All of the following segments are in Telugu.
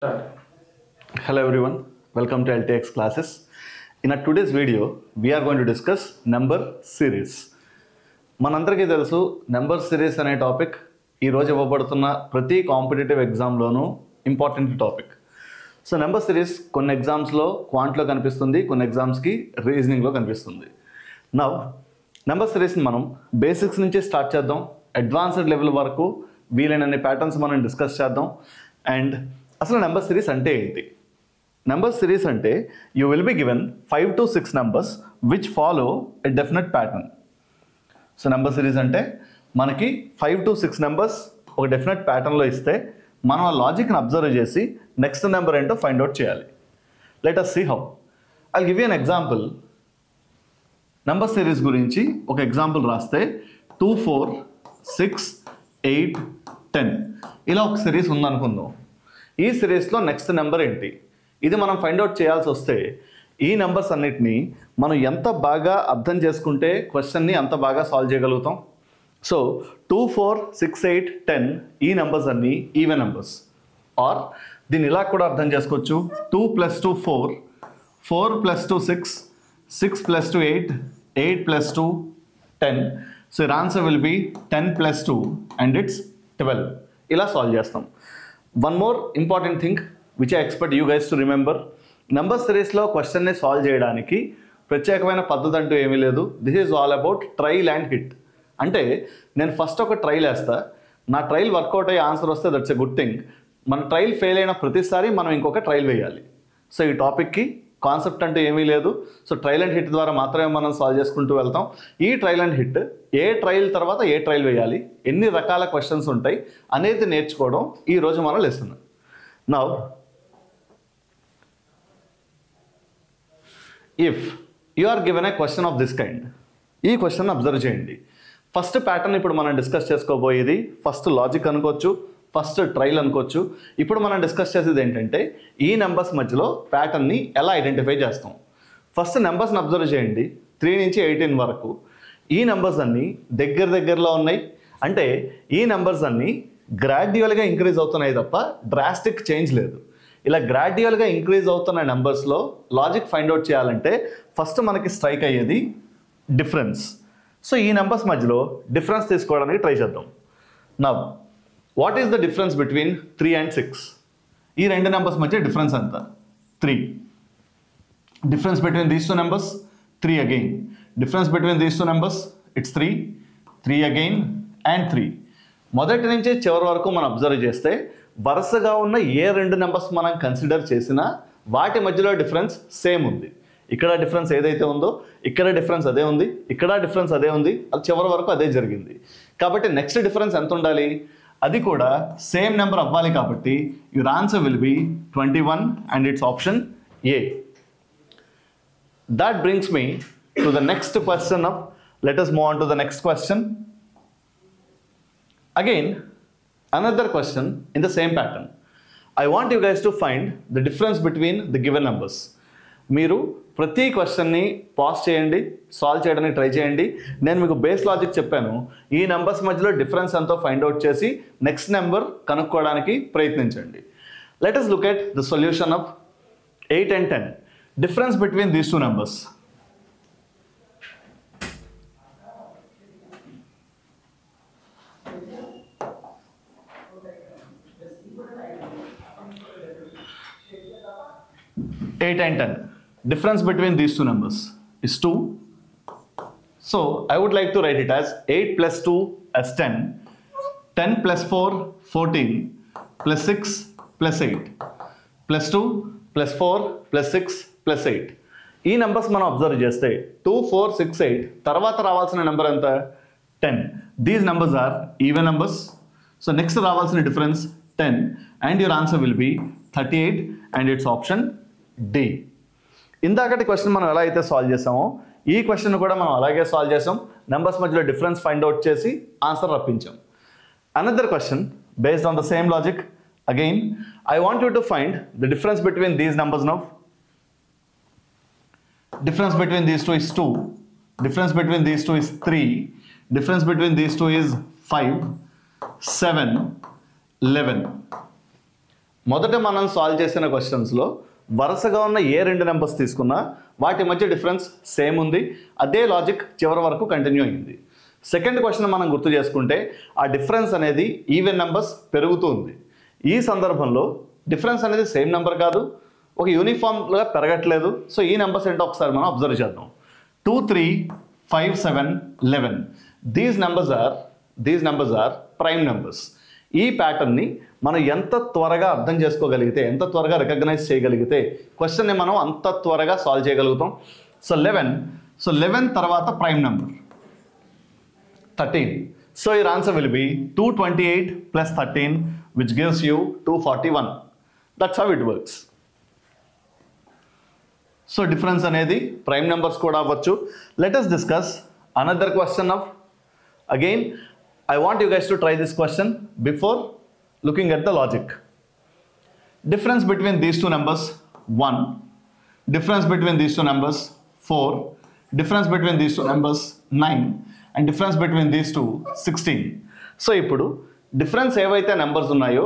Start. Hello everyone, welcome to LTX classes. In our today's video, we are going to discuss number series. మనందరికీ తెలుసు నెంబర్ సిరీస్ అనే టాపిక్ ఈరోజు ఇవ్వబడుతున్న ప్రతి కాంపిటేటివ్ ఎగ్జామ్లోనూ important topic. So number series కొన్ని ఎగ్జామ్స్లో క్వాంట్లో కనిపిస్తుంది, కొన్ని ఎగ్జామ్స్కి రీజనింగ్లో కనిపిస్తుంది. నవ్ నెంబర్ సిరీస్ని మనం బేసిక్స్ నుంచి స్టార్ట్ చేద్దాం, అడ్వాన్స్డ్ లెవెల్ వరకు వీలైనన్ని ప్యాటర్న్స్ మనం డిస్కస్ చేద్దాం. అండ్ అసలు నెంబర్ సిరీస్ అంటే ఏంటి? నెంబర్ సిరీస్ అంటే you will be given 5 to 6 numbers which follow a definite pattern. So number series అంటే మనకి 5 to 6 నెంబర్స్ ఒక డెఫినెట్ ప్యాటర్న్లో ఇస్తే మనం ఆ లాజిక్ని అబ్జర్వ్ చేసి నెక్స్ట్ నెంబర్ ఏంటో ఫైండ్ అవుట్ చేయాలి. Let us see how. I'll give you an example. Number series గురించి ఒక ఎగ్జాంపుల్ రాస్తే 2, 4, 6, 8, 10 ఇలా ఒక సిరీస్ ఉందనుకుందాం. ఈ సిరీస్లో నెక్స్ట్ నెంబర్ ఏంటి, ఇది మనం ఫైండ్ అవుట్ చేయాల్సి వస్తే ఈ నెంబర్స్ అన్నిటినీ మనం ఎంత బాగా అర్థం చేసుకుంటే క్వశ్చన్ని అంత బాగా సాల్వ్ చేయగలుగుతాం. సో 2, 4, 6, 8, 10 ఈ నెంబర్స్ అన్నీ ఈవెన్ నెంబర్స్. ఆర్ దీన్ని ఇలా కూడా అర్థం చేసుకోవచ్చు. 2 + 2 4, 4 + 2 6, 6 + 2 8, 8 + 2 10. So your answer will be 10 + 2 and it's 12. ఇలా సాల్వ్ చేస్తాం. One more important thing which I expect you guys to remember, number సిరీస్లో క్వశ్చన్ని సాల్వ్ చేయడానికి ప్రత్యేకమైన పద్ధతి అంటూ ఏమీ లేదు. This is all about trial and hit. అంటే నేను ఫస్ట్ ఒక ట్రైల్ వేస్తా, నా ట్రైల్ వర్కౌట్ అయ్యి ఆన్సర్ వస్తే దట్స్ ఎ గుడ్ థింగ్. మన ట్రైల్ ఫెయిల్ అయిన ప్రతిసారి మనం ఇంకొక ట్రైల్ వేయాలి. సో ఈ టాపిక్కి కాన్సెప్ట్ అంటూ ఏమీ లేదు. సో ట్రైల్ అండ్ హిట్ ద్వారా మాత్రమే మనం సాల్వ్ చేసుకుంటూ వెళ్తాం. ఈ ట్రైల్ అండ్ హిట్ ఏ ట్రైల్ తర్వాత ఏ ట్రైల్ వేయాలి, ఎన్ని రకాల క్వశ్చన్స్ ఉంటాయి అనేది నేర్చుకోవడం ఈరోజు మన lesson. Now if you are given a question of this kind, ఈ క్వశ్చన్ అబ్జర్వ్ చేయండి. ఫస్ట్ ప్యాటర్న్ ఇప్పుడు మనం డిస్కస్ చేసుకోబోయేది ఫస్ట్ లాజిక్ అనుకోవచ్చు, ఫస్ట్ ట్రైల్ అనుకోవచ్చు. ఇప్పుడు మనం డిస్కస్ చేసేది ఏంటంటే ఈ నెంబర్స్ మధ్యలో ప్యాటర్న్ని ఎలా ఐడెంటిఫై చేస్తాం. ఫస్ట్ నెంబర్స్ని అబ్జర్వ్ చేయండి, 3 నుంచి 18 వరకు. ఈ నెంబర్స్ అన్నీ దగ్గరలో ఉన్నాయి. అంటే ఈ నెంబర్స్ అన్నీ గ్రాడ్యువల్గా ఇంక్రీజ్ అవుతున్నాయి తప్ప డ్రాస్టిక్ చేంజ్ లేదు. ఇలా గ్రాడ్యువల్గా ఇంక్రీజ్ అవుతున్న నెంబర్స్లో లాజిక్ ఫైండ్ అవుట్ చేయాలంటే ఫస్ట్ మనకి స్ట్రైక్ అయ్యేది డిఫరెన్స్. సో ఈ నెంబర్స్ మధ్యలో డిఫరెన్స్ తీసుకోవడానికి ట్రై చేద్దాం. Now what is the difference between 3 and 6? ఈ రెండు నెంబర్స్ మధ్య డిఫరెన్స్ ఎంత? 3. Difference between these 2 numbers 3 again. Difference between these 2 numbers it's 3, 3 again and 3. మొదటి నుంచి చివరి వరకు మనం అబ్జర్వ్ చేస్తే వరుసగా ఉన్న ఏ రెండు నెంబర్స్ మనం కన్సిడర్ చేసినా వాటి మధ్యలో డిఫరెన్స్ సేమ్ ఉంది. ఇక్కడ డిఫరెన్స్ ఏదైతే ఉందో ఇక్కడ డిఫరెన్స్ అదే ఉంది, ఇక్కడ డిఫరెన్స్ అదే ఉంది, అది చివరి వరకు అదే జరిగింది. కాబట్టి నెక్స్ట్ డిఫరెన్స్ ఎంత ఉండాలి? అది కూడా సేమ్ నెంబర్ అవ్వాలి. కాబట్టి your answer will be 21 and it's option A. That brings me to the next question of, let us move on to the next question. Again, another question in the same pattern. I want you guys to find the difference between the given numbers. మీరు ప్రతి క్వశ్చన్ని పాస్ చేయండి, సాల్వ్ చేయడానికి ట్రై చేయండి. నేను మీకు బేస్ లాజిక్ చెప్పాను, ఈ నెంబర్స్ మధ్యలో డిఫరెన్స్ ఎంతో ఫైండ్ అవుట్ చేసి నెక్స్ట్ నెంబర్ కనుక్కోవడానికి ప్రయత్నించండి. Let us look at the solution of 8 and 10. Difference between these two numbers. Eight and 10. Difference between these two numbers is 2. So I would like to write it as 8 + 2 as 10, 10 + 4 14, + 6 + 8, + 2 + 4 + 6 + 8. ఈ నెంబర్స్ మనం అబ్జర్వ్ చేస్తే 2, 4, 6, 8 తర్వాత రావాల్సిన నెంబర్ ఎంత? 10. These numbers are even numbers. So next రావాల్సిన difference 10 and your answer will be 38 and it's option D. ఇందాకటి క్వశ్చన్ మనం ఎలా అయితే సాల్వ్ చేసామో ఈ క్వశ్చన్ కూడా మనం అలాగే సాల్వ్ చేసాం. నెంబర్స్ మధ్యలో డిఫరెన్స్ ఫైండ్ అవుట్ చేసి ఆన్సర్ రప్పించాం. Another question based on the same logic. Again I want you to find the difference between these numbers now. Difference between these two is 2. Difference between these two is 3. Difference between these two is 5, 7, 11. మొదట మనం సాల్వ్ చేసిన క్వశ్చన్స్లో వరుసగా ఉన్న ఏ రెండు నెంబర్స్ తీసుకున్నా వాటి మధ్య డిఫరెన్స్ సేమ్ ఉంది. అదే లాజిక్ చివరి వరకు కంటిన్యూ అయింది. సెకండ్ క్వశ్చన్ మనం గుర్తు చేసుకుంటే ఆ డిఫరెన్స్ అనేది ఈవెన్ నెంబర్స్ పెరుగుతూ ఉంది. ఈ సందర్భంలో డిఫరెన్స్ అనేది సేమ్ నెంబర్ కాదు, ఒక యూనిఫామ్గా పెరగట్లేదు. సో ఈ నెంబర్స్ ఏంటో ఒకసారి మనం అబ్జర్వ్ చేద్దాం. 2, 3, 5, 7, 11. These numbers are prime numbers. ఈ ప్యాటర్న్ని మనం ఎంత త్వరగా అర్థం చేసుకోగలిగితే, ఎంత త్వరగా రికగ్నైజ్ చేయగలిగితే క్వశ్చన్ని మనం అంత త్వరగా సాల్వ్ చేయగలుగుతాం. సో 11 తర్వాత prime number 13. So your answer will be 228 plus 13, which gives you 241. That's how it works. So difference అనేది prime numbers కూడా అవ్వచ్చు. Let us discuss another question of, again I want you guys to try this question before looking at the logic. Difference between these two numbers 1, difference between these two numbers 4, difference between these two numbers 9, and difference between these two 16. So ఇప్పుడు డిఫరెన్స్ ఏవైతే నెంబర్స్ ఉన్నాయో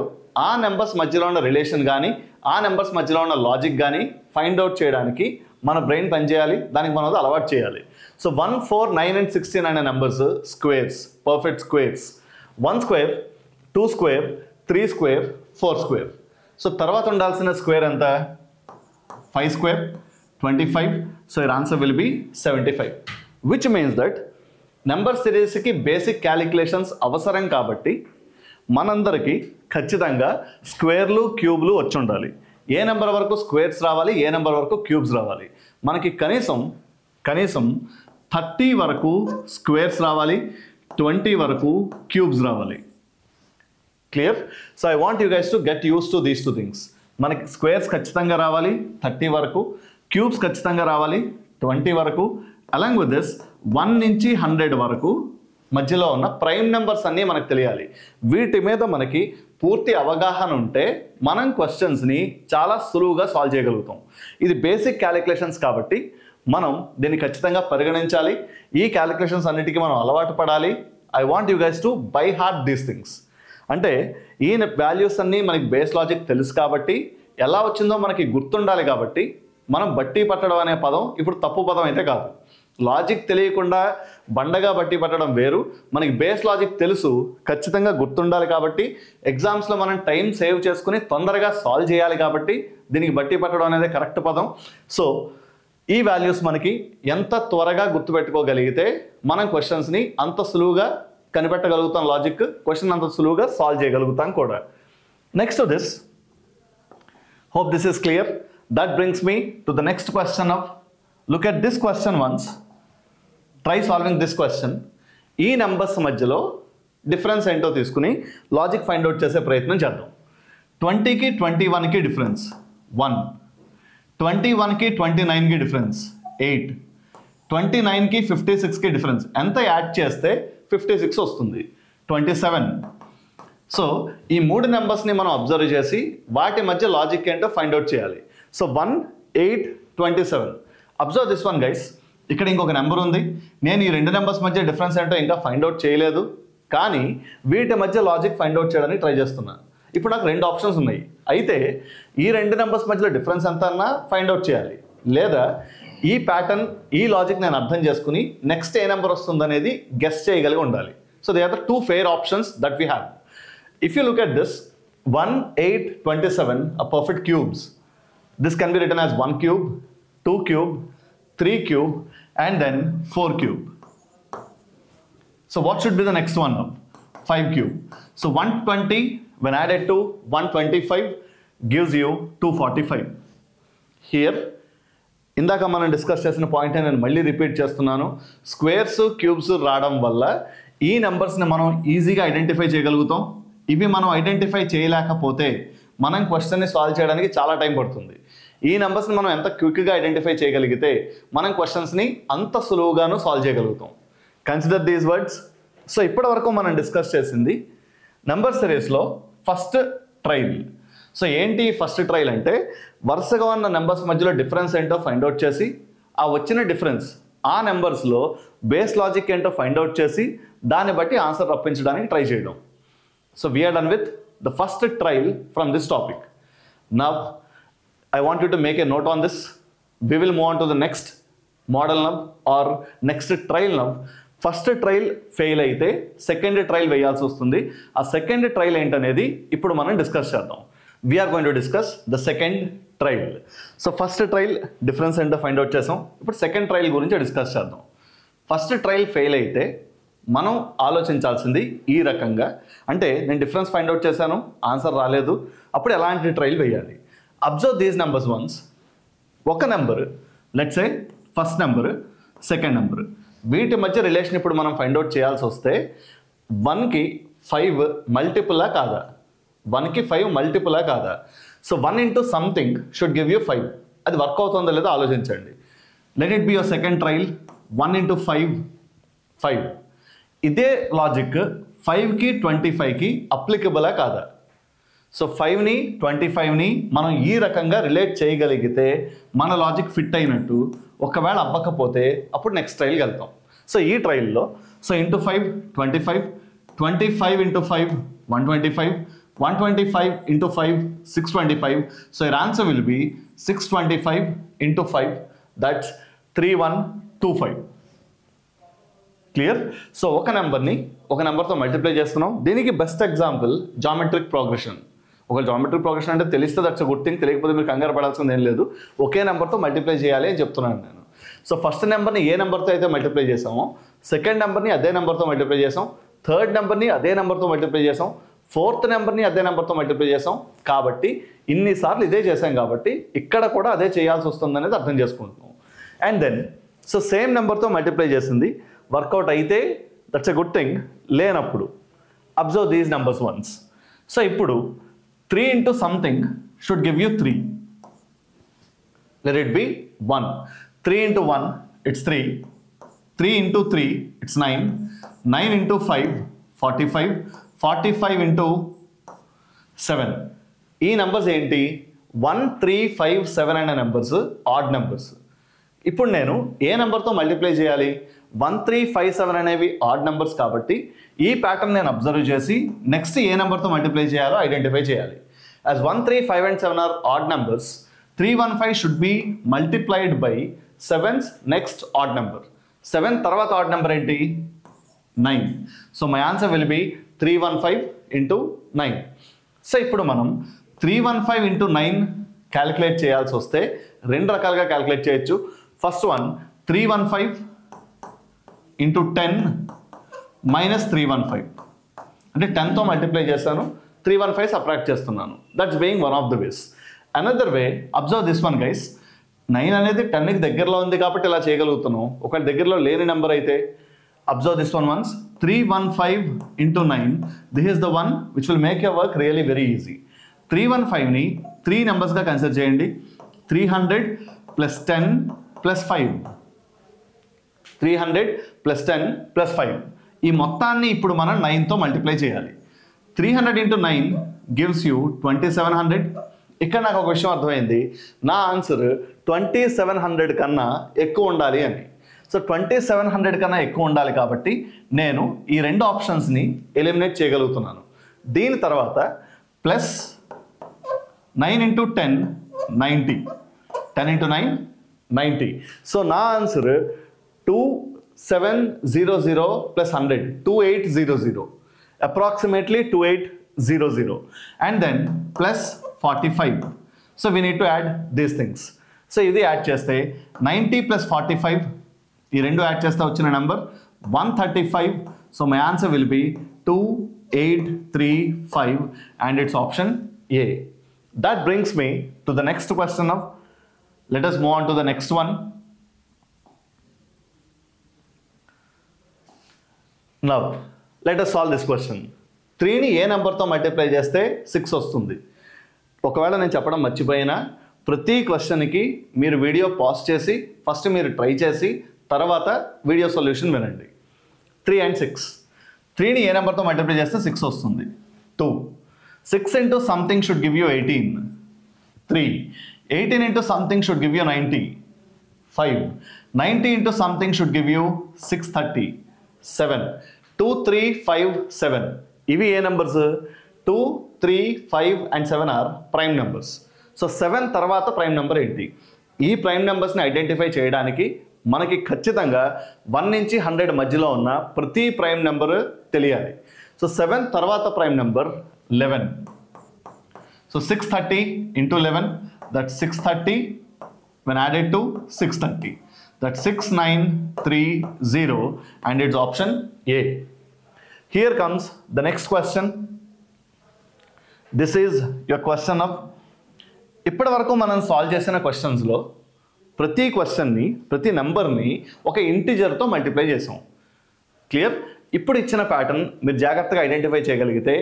ఆ నెంబర్స్ మధ్యలో ఉన్న రిలేషన్ కానీ ఆ నెంబర్స్ మధ్యలో ఉన్న లాజిక్ కానీ ఫైండ్ అవుట్ చేయడానికి మన బ్రెయిన్ పనిచేయాలి, దానికి మనం అలవాటు చేయాలి. సో 1, 4, 9 and 16 అనే numbers squares, perfect squares. 1 square, 2 square, 3 square, 4 square. So తర్వాత ఉండాల్సిన స్క్వేర్ ఎంత? 5 square, 25. So your answer will be 75, which means that number సిరీస్కి బేసిక్ క్యాలిక్యులేషన్స్ అవసరం కాబట్టి మనందరికీ ఖచ్చితంగా స్క్వేర్లు క్యూబ్లు వచ్చి ఉండాలి. ఏ నెంబర్ వరకు స్క్వేర్స్ రావాలి, ఏ నెంబర్ వరకు క్యూబ్స్ రావాలి. మనకి కనీసం 30 వరకు స్క్వేర్స్ రావాలి, 20 వరకు క్యూబ్స్ రావాలి. Clear? So I want you guys to get use to these two things. మనకి స్క్వేర్స్ ఖచ్చితంగా రావాలి 30 వరకు, క్యూబ్స్ ఖచ్చితంగా రావాలి 20 వరకు. అలాంగ్ విత్ దిస్ 1 నుంచి 100 వరకు మధ్యలో ఉన్న ప్రైమ్ నెంబర్స్ అన్నీ మనకు తెలియాలి. వీటి మీద మనకి పూర్తి అవగాహన ఉంటే మనం క్వశ్చన్స్ని చాలా సులువుగా సాల్వ్ చేయగలుగుతాం. ఇది బేసిక్ క్యాలిక్యులేషన్స్ కాబట్టి మనం దీన్ని ఖచ్చితంగా పరిగణించాలి. ఈ క్యాలిక్యులేషన్స్ అన్నిటికీ మనం అలవాటు పడాలి. I want you guys to buy heart these things. అంటే ఈ వాల్యూస్ అన్నీ మనకి బేస్ లాజిక్ తెలుసు కాబట్టి, ఎలా వచ్చిందో మనకి గుర్తుండాలి కాబట్టి మనం బట్టి పట్టడం అనే పదం ఇప్పుడు తప్పు పదం అయితే కాదు. లాజిక్ తెలియకుండా బండగా బట్టి పట్టడం వేరు, మనకి బేస్ లాజిక్ తెలుసు, ఖచ్చితంగా గుర్తుండాలి కాబట్టి ఎగ్జామ్స్లో మనం టైం సేవ్ చేసుకుని తొందరగా సాల్వ్ చేయాలి కాబట్టి దీనికి బట్టి పట్టడం అనేది కరెక్ట్ పదం. సో ఈ వాల్యూస్ మనకి ఎంత త్వరగా గుర్తుపెట్టుకోగలిగితే మనం క్వశ్చన్స్ని అంత సులువుగా కనిపెట్టగలుగుతాం, లాజిక్ క్వశ్చన్ అంత సులువుగా సాల్వ్ చేయగలుగుతాం కూడా. Next to this, hope this is clear. That brings me to the next question of, look at this question once. Try solving this question. ఈ నెంబర్స్ మధ్యలో డిఫరెన్స్ ఏంటో తీసుకుని లాజిక్ ఫైండ్ అవుట్ చేసే ప్రయత్నం చేద్దాం. 20కి 21కి డిఫరెన్స్ 1, 21కి 29కి డిఫరెన్స్ 8, 29కి 56కి డిఫరెన్స్ ఎంత యాడ్ చేస్తే 56 వస్తుంది? 27. సో ఈ మూడు నెంబర్స్ని మనం అబ్జర్వ్ చేసి వాటి మధ్య లాజిక్ ఏంటో ఫైండ్ అవుట్ చేయాలి. So 1, 8, 27. Observe this one guy's. ఇక్కడ ఇంకొక నెంబర్ ఉంది, నేను ఈ రెండు నెంబర్స్ మధ్య డిఫరెన్స్ ఏంటో ఇంకా ఫైండ్ అవుట్ చేయలేదు, కానీ వీటి మధ్య లాజిక్ ఫైండ్ అవుట్ చేయడానికి ట్రై చేస్తున్నాను. ఇప్పుడు నాకు రెండు ఆప్షన్స్ ఉన్నాయి. అయితే ఈ రెండు నెంబర్స్ మధ్యలో డిఫరెన్స్ ఎంత అన్నా ఫైండ్ అవుట్ చేయాలి, లేదా ఈ ప్యాటర్న్ ఈ లాజిక్ నేను అర్థం చేసుకుని నెక్స్ట్ ఏ నెంబర్ వస్తుందనేది గెస్ చేయగలిగి ఉండాలి. So they are the two fair options that we have. If you look at this, 1, 8, 27 are perfect cubes. This can be written as 1 cube, 2 cube, 3 cube, and then 4 cube. So what should be the next one now? 5 cube. So 120 when added to 125 gives you 245. Here, ఇందాక మనం డిస్కస్ చేసిన పాయింట్ నేను మళ్ళీ రిపీట్ చేస్తున్నాను. స్క్వేర్స్ క్యూబ్స్ రావడం వల్ల ఈ నెంబర్స్ని మనం ఈజీగా ఐడెంటిఫై చేయగలుగుతాం. ఇవి మనం ఐడెంటిఫై చేయలేకపోతే మనం క్వశ్చన్ని సాల్వ్ చేయడానికి చాలా టైం పడుతుంది. ఈ నెంబర్స్ని మనం ఎంత క్విక్గా ఐడెంటిఫై చేయగలిగితే మనం క్వశ్చన్స్ని అంత సులువుగాను సాల్వ్ చేయగలుగుతాం. Consider these words. సో ఇప్పటి వరకు మనం డిస్కస్ చేసింది నెంబర్ సిరీస్లో ఫస్ట్ ట్రయల్. సో ఏంటి ఫస్ట్ ట్రయల్ అంటే, వరుసగా ఉన్న నెంబర్స్ మధ్యలో డిఫరెన్స్ ఏంటో ఫైండ్ అవుట్ చేసి ఆ వచ్చిన డిఫరెన్స్ ఆ నెంబర్స్లో బేస్ లాజిక్ ఏంటో ఫైండ్ అవుట్ చేసి దాన్ని బట్టి ఆన్సర్ రప్పించడానికి ట్రై చేయడం. So we are done with the first trial from this topic. Now I want you to make a note on this. We will move on to the next model now or next trial now. First trial fail అయితే సెకండ్ ట్రయల్ వేయాల్సి వస్తుంది. ఆ సెకండ్ ట్రయల్ ఏంటనేది ఇప్పుడు మనం డిస్కస్ చేద్దాం. We're going to discuss the second trial. So first trial difference ఏంటో ఫైండ్ అవుట్ చేసాం. ఇప్పుడు సెకండ్ ట్రయల్ గురించి డిస్కస్ చేద్దాం. ఫస్ట్ ట్రయల్ ఫెయిల్ అయితే మనం ఆలోచించాల్సింది ఈ రకంగా, అంటే నేను డిఫరెన్స్ ఫైండ్ అవుట్ చేశాను, ఆన్సర్ రాలేదు, అప్పుడు ఎలాంటి ట్రయల్ వేయాలి. Observe these numbers once. ఒక number let's say first number, second number, వీటి మధ్య రిలేషన్ ఇప్పుడు మనం ఫైండ్ అవుట్ చేయాల్సి వస్తే 1కి 5 మల్టిపులా కాదా, 1కి 5 మల్టిపులా కాదా. So 1 into something should give you 5. అది వర్క్ అవుతుందో లేదో ఆలోచించండి. Let it be your second trial. 1 into 5. ఇదే లాజిక్ 5కి 25కి అప్లికబులా కాదా. సో 5ని 25ని మనం ఈ రకంగా రిలేట్ చేయగలిగితే మన లాజిక్ ఫిట్ అయినట్టు. ఒకవేళ అవ్వకపోతే అప్పుడు నెక్స్ట్ ట్రయల్కి వెళ్తాం. సో ఈ ట్రయల్లో so into 5 25, 25 into 5 125, 125 into 5 625. So your answer will be 625 into 5, that's 3125. Clear. So ఒక నెంబర్తో మల్టిప్లై చేస్తున్నాం. దీనికి బెస్ట్ ఎగ్జాంపుల్ జామెట్రిక్ ప్రోగ్రెషన్. ఒక జామెట్రిక్ ప్రోగ్రెషన్ అంటే తెలిస్తే దట్స్ గుడ్ థింగ్, తెలియకపోతే మీరు కంగారు పడాల్సింది ఏం లేదు. ఒకే నెంబర్తో మల్టిప్లై చేయాలి అని చెప్తున్నాను నేను. సో ఫస్ట్ నెంబర్ని ఏ నెంబర్తో అయితే మల్టిప్లై చేసామో, సెకండ్ నెంబర్ని అదే నెంబర్తో మల్టిప్లై చేసాం, థర్డ్ నెంబర్ని అదే నెంబర్తో మల్టిప్లై చేసాం, ఫోర్త్ నెంబర్ని అదే నెంబర్తో మల్టిప్లై చేసాం. కాబట్టి ఇన్నిసార్లు ఇదే చేసాం కాబట్టి ఇక్కడ కూడా అదే చేయాల్సి వస్తుంది అనేది అర్థం చేసుకుంటున్నాం. అండ్ దెన్ సో సేమ్ నెంబర్తో మల్టిప్లై చేసింది, వర్కౌట్ అయితే దట్స్ ఎ గుడ్ థింగ్, లేనప్పుడు observe these numbers once. So ఇప్పుడు 3 into something should give you 3. Let it be 1. 3 into 1, it's 3. 3 into 3, it's 9. 9 into 5, 45. 45 into 7. ఈ నెంబర్స్ ఏంటి? 1, 3, 5, 7 అనే నెంబర్స్ ఆడ్ నెంబర్స్. ఇప్పుడు నేను ఏ నెంబర్తో మల్టిప్లై చేయాలి? 1, 3, 5, 7 అనేవి ఆడ్ నెంబర్స్ కాబట్టి ఈ ప్యాటర్న్ నేను అబ్జర్వ్ చేసి నెక్స్ట్ ఏ నెంబర్తో మల్టిప్లై చేయాలో ఐడెంటిఫై చేయాలి. As 1, 3, 5 and 7 are odd numbers, 3, 1, 5 should be multiplied by 7's next odd number. 7 తర్వాత odd number ఏంటి? 9. So my answer will be 315 into 9. So ఇప్పుడు మనం 315 into 9 క్యాలిక్యులేట్ చేయాల్సి వస్తే రెండు రకాలుగా క్యాలిక్యులేట్ చేయొచ్చు. ఫస్ట్ వన్ 315 into 10 minus 315, అంటే 10తో మల్టిప్లై చేస్తాను, 315 సబ్ట్రాక్ట్ చేస్తున్నాను. That's being one of the ways. Another way, observe this one guy's. 9 అనేది 10కి దగ్గరలో ఉంది కాబట్టి ఇలా చేయగలుగుతున్నాం. ఒకవేళ దగ్గరలో లేని నెంబర్ అయితే observe this one once. 315 into 9, this is the one which will make your work really very easy. 315ని 3 నెంబర్స్గా కన్సిడర్ చేయండి. 300 plus 10 plus 5. 300 plus 10 plus 5. ఈ మొత్తాన్ని ఇప్పుడు మనం 9తో మల్టిప్లై చేయాలి. 300 into 9 gives you 2700. ఇక్కడ నాకు ఒక విషయం అర్థమైంది, నా ఆన్సర్ 2700 కన్నా ఎక్కువ ఉండాలి అని. సో 2700 కన్నా ఎక్కువ ఉండాలి కాబట్టి నేను ఈ రెండు ఆప్షన్స్ని ఎలిమినేట్ చేయగలుగుతున్నాను. దీని తర్వాత ప్లస్ 9 into 10 90. 10 into 9 90. సో నా answer 2700 plus 100 2800, approximately 2800, and then plus 45. So we need to add these things. So ఇది యాడ్ చేస్తే 90 plus 45, ఈ రెండు యాడ్ చేస్తే వచ్చిన number 135. So my answer will be 2835 and it's option A. That brings me to the next question of, let us move on to the next one. Now let us solve this question. 3ని ఏ నెంబర్తో మల్టిప్లై చేస్తే 6 వస్తుంది. ఒకవేళ నేను చెప్పడం మర్చిపోయినా ప్రతి క్వశ్చన్కి మీరు వీడియో పాజ్ చేసి ఫస్ట్ మీరు ట్రై చేసి తర్వాత వీడియో సొల్యూషన్ వినండి. 3 and 6. 3ని ఏ నెంబర్తో మల్టిప్లై చేస్తే 6 వస్తుంది? 2. 6 into something should give you 18. 3. 18 into something should give you 90. 5. 90 into something should give you 630. 7. 2, 3, 5, 7. ఇవి ఏ numbers? 2, 3, 5 and 7 are prime numbers. సో 7 తర్వాత ప్రైమ్ నెంబర్ ఏంటి? ఈ ప్రైమ్ నెంబర్స్ని ఐడెంటిఫై చేయడానికి మనకి ఖచ్చితంగా 1 నుంచి 100 మధ్యలో ఉన్న ప్రతి ప్రైమ్ నెంబర్ తెలియాలి. సో 7 తర్వాత prime number 11. So 630 into 11, that's 630 when added to 630. That's 6930 and it's option A. Here comes the next question. This is your question of ఇప్పటి వరకు మనం సాల్వ్ చేసిన క్వశ్చన్స్లో ప్రతి క్వశ్చన్ని ప్రతి నెంబర్ని ఒక ఇంటిజర్తో మల్టిప్లై చేసాం. క్లియర్? ఇప్పుడు ఇచ్చిన ప్యాటర్న్ మీరు జాగ్రత్తగా ఐడెంటిఫై చేయగలిగితే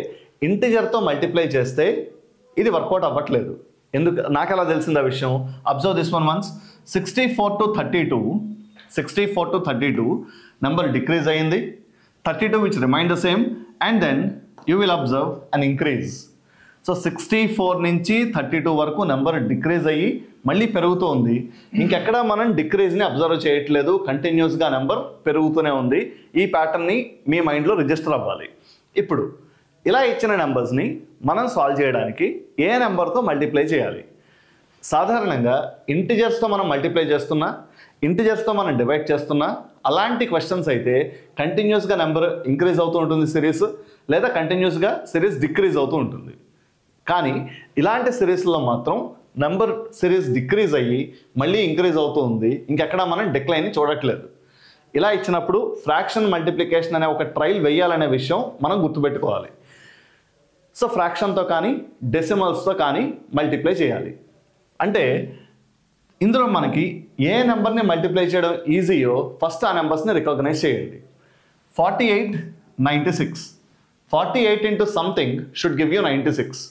ఇంటిజర్తో మల్టిప్లై చేస్తే ఇది వర్కౌట్ అవ్వట్లేదు. ఎందుకు నాకు ఎలా తెలిసింది ఆ విషయం? Observe this one once. 64 to 32 number decrease అయ్యింది. 32 which remind the same and then you will observe an increase. So 64 నుంచి 32 వరకు నెంబర్ డిక్రీజ్ అయ్యి మళ్ళీ పెరుగుతూ ఉంది. ఇంకెక్కడ మనం డిక్రీజ్ని అబ్జర్వ్ చేయట్లేదు, కంటిన్యూస్గా నెంబర్ పెరుగుతూనే ఉంది. ఈ ప్యాటర్న్ని మీ మైండ్లో రిజిస్టర్ అవ్వాలి. ఇప్పుడు ఇలా ఇచ్చిన నెంబర్స్ని మనం సాల్వ్ చేయడానికి ఏ నెంబర్తో మల్టిప్లై చేయాలి? సాధారణంగా ఇంటిజర్స్తో మనం మల్టిప్లై చేస్తున్నా, ఇంటిజర్స్తో మనం డివైడ్ చేస్తున్నా అలాంటి క్వశ్చన్స్ అయితే కంటిన్యూస్గా నెంబర్ ఇంక్రీజ్ అవుతూ ఉంటుంది సిరీస్, లేదా కంటిన్యూస్గా సిరీస్ డిక్రీజ్ అవుతూ ఉంటుంది. కానీ ఇలాంటి సిరీస్లో మాత్రం నెంబర్ సిరీస్ డిక్రీజ్ అయ్యి మళ్ళీ ఇంక్రీజ్ అవుతూ ఉంది. ఇంకెక్కడ మనం డిక్లైన్ని చూడట్లేదు. ఇలా ఇచ్చినప్పుడు ఫ్రాక్షన్ మల్టిప్లికేషన్ అనే ఒక ట్రైల్ వేయాలనే విషయం మనం గుర్తుపెట్టుకోవాలి. సో ఫ్రాక్షన్తో కానీ డెసిమల్స్తో కానీ మల్టిప్లై చేయాలి. అంటే ఇందులో మనకి ఏ నెంబర్ని మల్టిప్లై చేయడం ఈజీయో ఫస్ట్ ఆ నెంబర్స్ని రికగ్నైజ్ చేయండి. 48, 96. 48 into something should give you 96.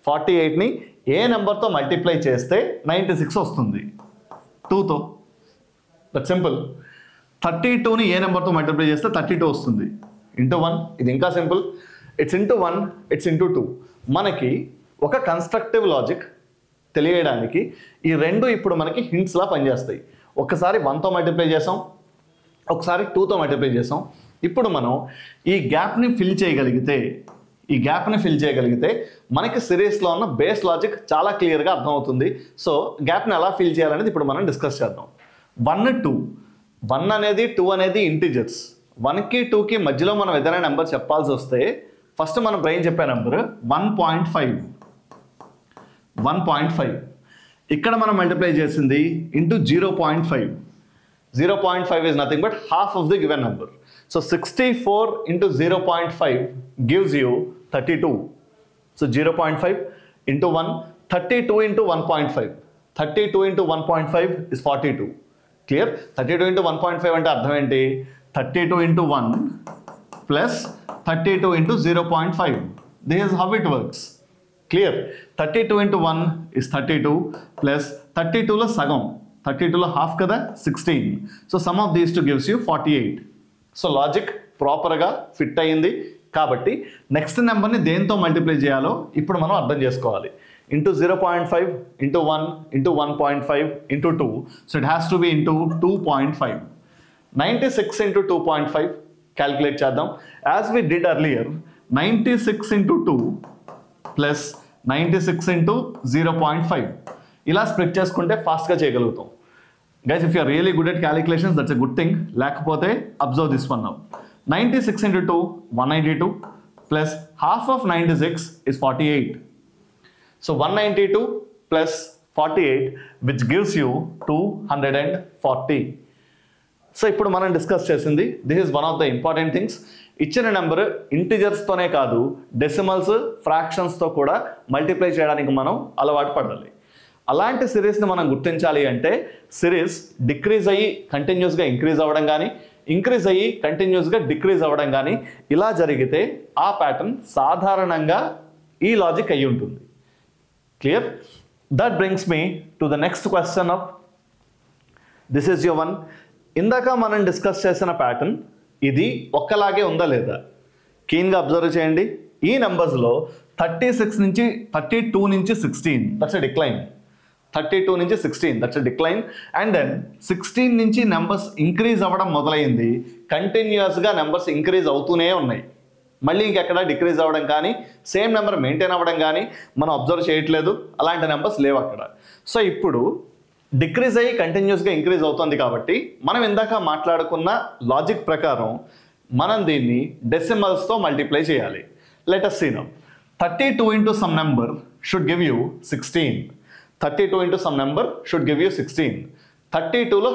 48ని ఏ నెంబర్తో మల్టిప్లై చేస్తే 96 వస్తుంది? 2తో. That simple. 32ని ఏ నెంబర్తో మల్టిప్లై చేస్తే 32 వస్తుంది? ఇంటూ 1. ఇది ఇంకా simple. It's into 1, it's into 2. మనకి ఒక కన్స్ట్రక్టివ్ లాజిక్ తెలియడానికి ఈ రెండు ఇప్పుడు మనకి హింట్స్లా పనిచేస్తాయి. ఒకసారి 1తో మల్టిప్లై చేసాం, ఒకసారి 2తో మల్టిప్లై చేసాం. ఇప్పుడు మనం ఈ గ్యాప్ని ఫిల్ చేయగలిగితే మనకి సిరీస్లో ఉన్న బేస్ లాజిక్ చాలా క్లియర్గా అర్థమవుతుంది. సో గ్యాప్ని ఎలా ఫిల్ చేయాలనేది ఇప్పుడు మనం డిస్కస్ చేద్దాం. 1, 2. 1 అనేది 2 అనేది ఇంటిజర్స్. 1కి 2కి మధ్యలో మనం ఏదైనా నెంబర్ చెప్పాల్సి వస్తే ఫస్ట్ మన బ్రెయిన్ చెప్పే నెంబర్ 1.5. 1.5. ఇక్కడ మనం మల్టిప్లై చేసింది into 0.5. 0.5 is nothing but half of the given number. So 64 into 0.5 gives you 32. So 0.5 into 1, 32 into 1.5. 32 into 1.5 is 42. Clear? 32 into 1.5 అంటే అర్థం ఏంటి? 32 into 1 plus 32 into 0.5. This is how it works. Clear? 32 into 1 is 32 plus 32లో సగం, 32లో హాఫ్ కదా, 16. So some of these to gives you 48. So logic ప్రాపర్గా ఫిట్ అయ్యింది. కాబట్టి నెక్స్ట్ నెంబర్ని దేంతో మల్టిప్లై చేయాలో ఇప్పుడు మనం అర్థం చేసుకోవాలి. Into 0.5 into 1 into 1.5 into 2. So it has to be into 2.5. 96 into 2.5 calculate చేద్దాం. As we did earlier, 96 into 2 plus 96 into 0.5 ఇలా స్ప్లిట్ చేసుకుంటే ఫాస్ట్గా చేయగలుగుతాం. Guys, if you are really good at calculations, that's a good thing. లేకపోతే observe this one now. 96 into 2, 192 plus half of 96 is 48. So 192 plus 48 which gives you 240. So ఇప్పుడు మనం డిస్కస్ చేసింది this is one of the important things. ఇచ్చిన నెంబర్ ఇంటిజర్స్తోనే కాదు, డెసిమల్స్, ఫ్రాక్షన్స్తో కూడా మల్టిప్లై చేయడానికి మనం అలవాటు పడాలి. అలాంటి సిరీస్ని మనం గుర్తించాలి అంటే సిరీస్ డిక్రీజ్ అయ్యి కంటిన్యూస్గా ఇంక్రీజ్ అవ్వడం కానీ, ఇంక్రీజ్ అయ్యి కంటిన్యూస్గా డిక్రీజ్ అవ్వడం కానీ ఇలా జరిగితే ఆ ప్యాటర్న్ సాధారణంగా ఈ లాజిక్ అయ్యి ఉంటుంది. Clear? That brings me to the next question of this is your one. ఇందాక మనం డిస్కస్ చేసిన ప్యాటర్న్ ఇది ఒక్కలాగే ఉందా లేదా కీన్గా అబ్జర్వ్ చేయండి. ఈ నెంబర్స్లో 32 నుంచి 16 దట్స్ ఎ డిక్లైన్. 32 నుంచి 16 that's a decline. And then 16 నుంచి నెంబర్స్ ఇంక్రీజ్ అవ్వడం మొదలైంది. కంటిన్యూస్గా నెంబర్స్ ఇంక్రీజ్ అవుతూనే ఉన్నాయి. మళ్ళీ ఇంకెక్కడ డిక్రీజ్ అవ్వడం కానీ సేమ్ నెంబర్ మెయింటైన్ అవ్వడం కానీ మనం అబ్జర్వ్ చేయట్లేదు, అలాంటి నెంబర్స్ లేవు అక్కడ. సో ఇప్పుడు డిక్రీజ్ అయ్యి కంటిన్యూస్గా ఇంక్రీజ్ అవుతుంది కాబట్టి మనం ఇందాక మాట్లాడుకున్న లాజిక్ ప్రకారం మనం దీన్ని డెసిమల్స్తో మల్టిప్లై చేయాలి. Let us see now. 32 into some number should give you 16. 32 into some number should give you 16. 32 లో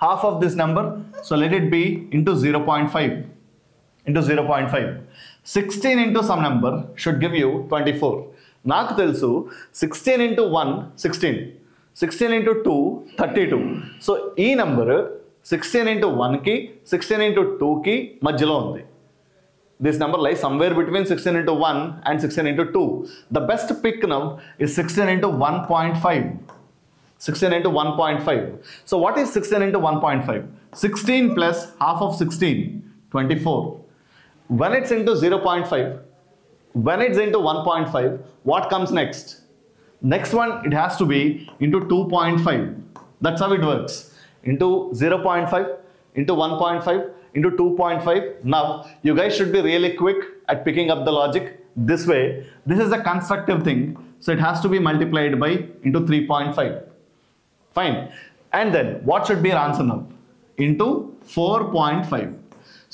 half of this number, so let it be into 0.5 into 0.5. 16 into some number should give you 24. నాకు తెలుసు 16 into 1 16, 16 into 2 32. సో ఈ నెంబర్ 16 into 1కి 16 into 2కి మధ్యలో ఉంది. This number lies somewhere between 16 into 1 and 16 into 2. The best pick now is 16 into 1.5. 16 into 1.5. So what is 16 into 1.5? 16 plus half of 16, 24. When it's into 0.5, when it's into 1.5, what comes next? Next one, it has to be into 2.5. That's how it works. Into 0.5, into 1.5, into 2.5. Now you guys should be really quick at picking up the logic this way. This is a constructive thing, so it has to be multiplied by into 3.5. Fine. And then what should be your answer now? Into 4.5.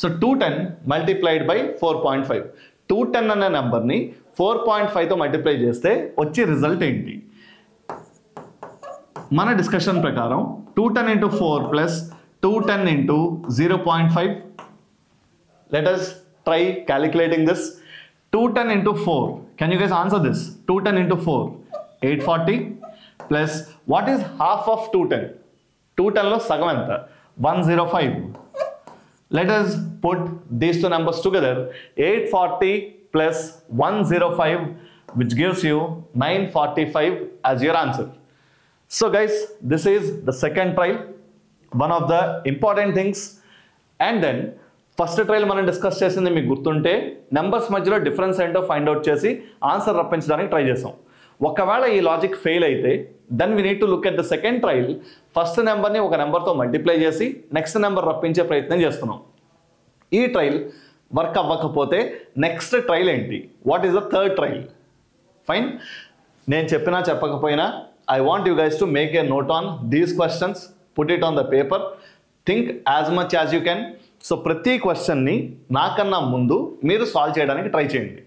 So 210 multiplied by 4.5. 210 అనే నెంబర్ని 4.5తో మల్టిప్లై చేస్తే వచ్చే రిజల్ట్ ఏంటి? మన డిస్కషన్ ప్రకారం 210 into 4 plus 210 into 0.5. Let us try calculating this. 210 into 4. Can you guys answer this? 210 into 4. 840 plus what is half of 210? 210 లో సగం ఎంత? 105. Let us put these two numbers together. 840 plus 105, which gives you 945 as your answer. So guys, this is the second trial. One of the important things. And then first trial మనం డిస్కస్ చేసింది మీకు గుర్తుంటే నెంబర్స్ మధ్యలో డిఫరెన్స్ ఏంటో ఫైండ్ అవుట్ చేసి ఆన్సర్ రప్పించడానికి ట్రై చేసాం. ఒకవేళ ఈ లాజిక్ ఫెయిల్ అయితే then we need to look at the second trial. First నెంబర్ని ఒక నెంబర్తో మల్టిప్లై చేసి నెక్స్ట్ నెంబర్ రప్పించే ప్రయత్నం చేస్తున్నాం. ఈ ట్రయల్ వర్క్ అవ్వకపోతే నెక్స్ట్ ట్రయల్ ఏంటి? What is the third trial? Fine. నేను చెప్పినా చెప్పకపోయినా I want you guys to make a note on these questions, put it on the paper, think as much as you can. So ప్రతి క్వశ్చన్ని నాకన్నా ముందు మీరు సాల్వ్ చేయడానికి ట్రై చేయండి.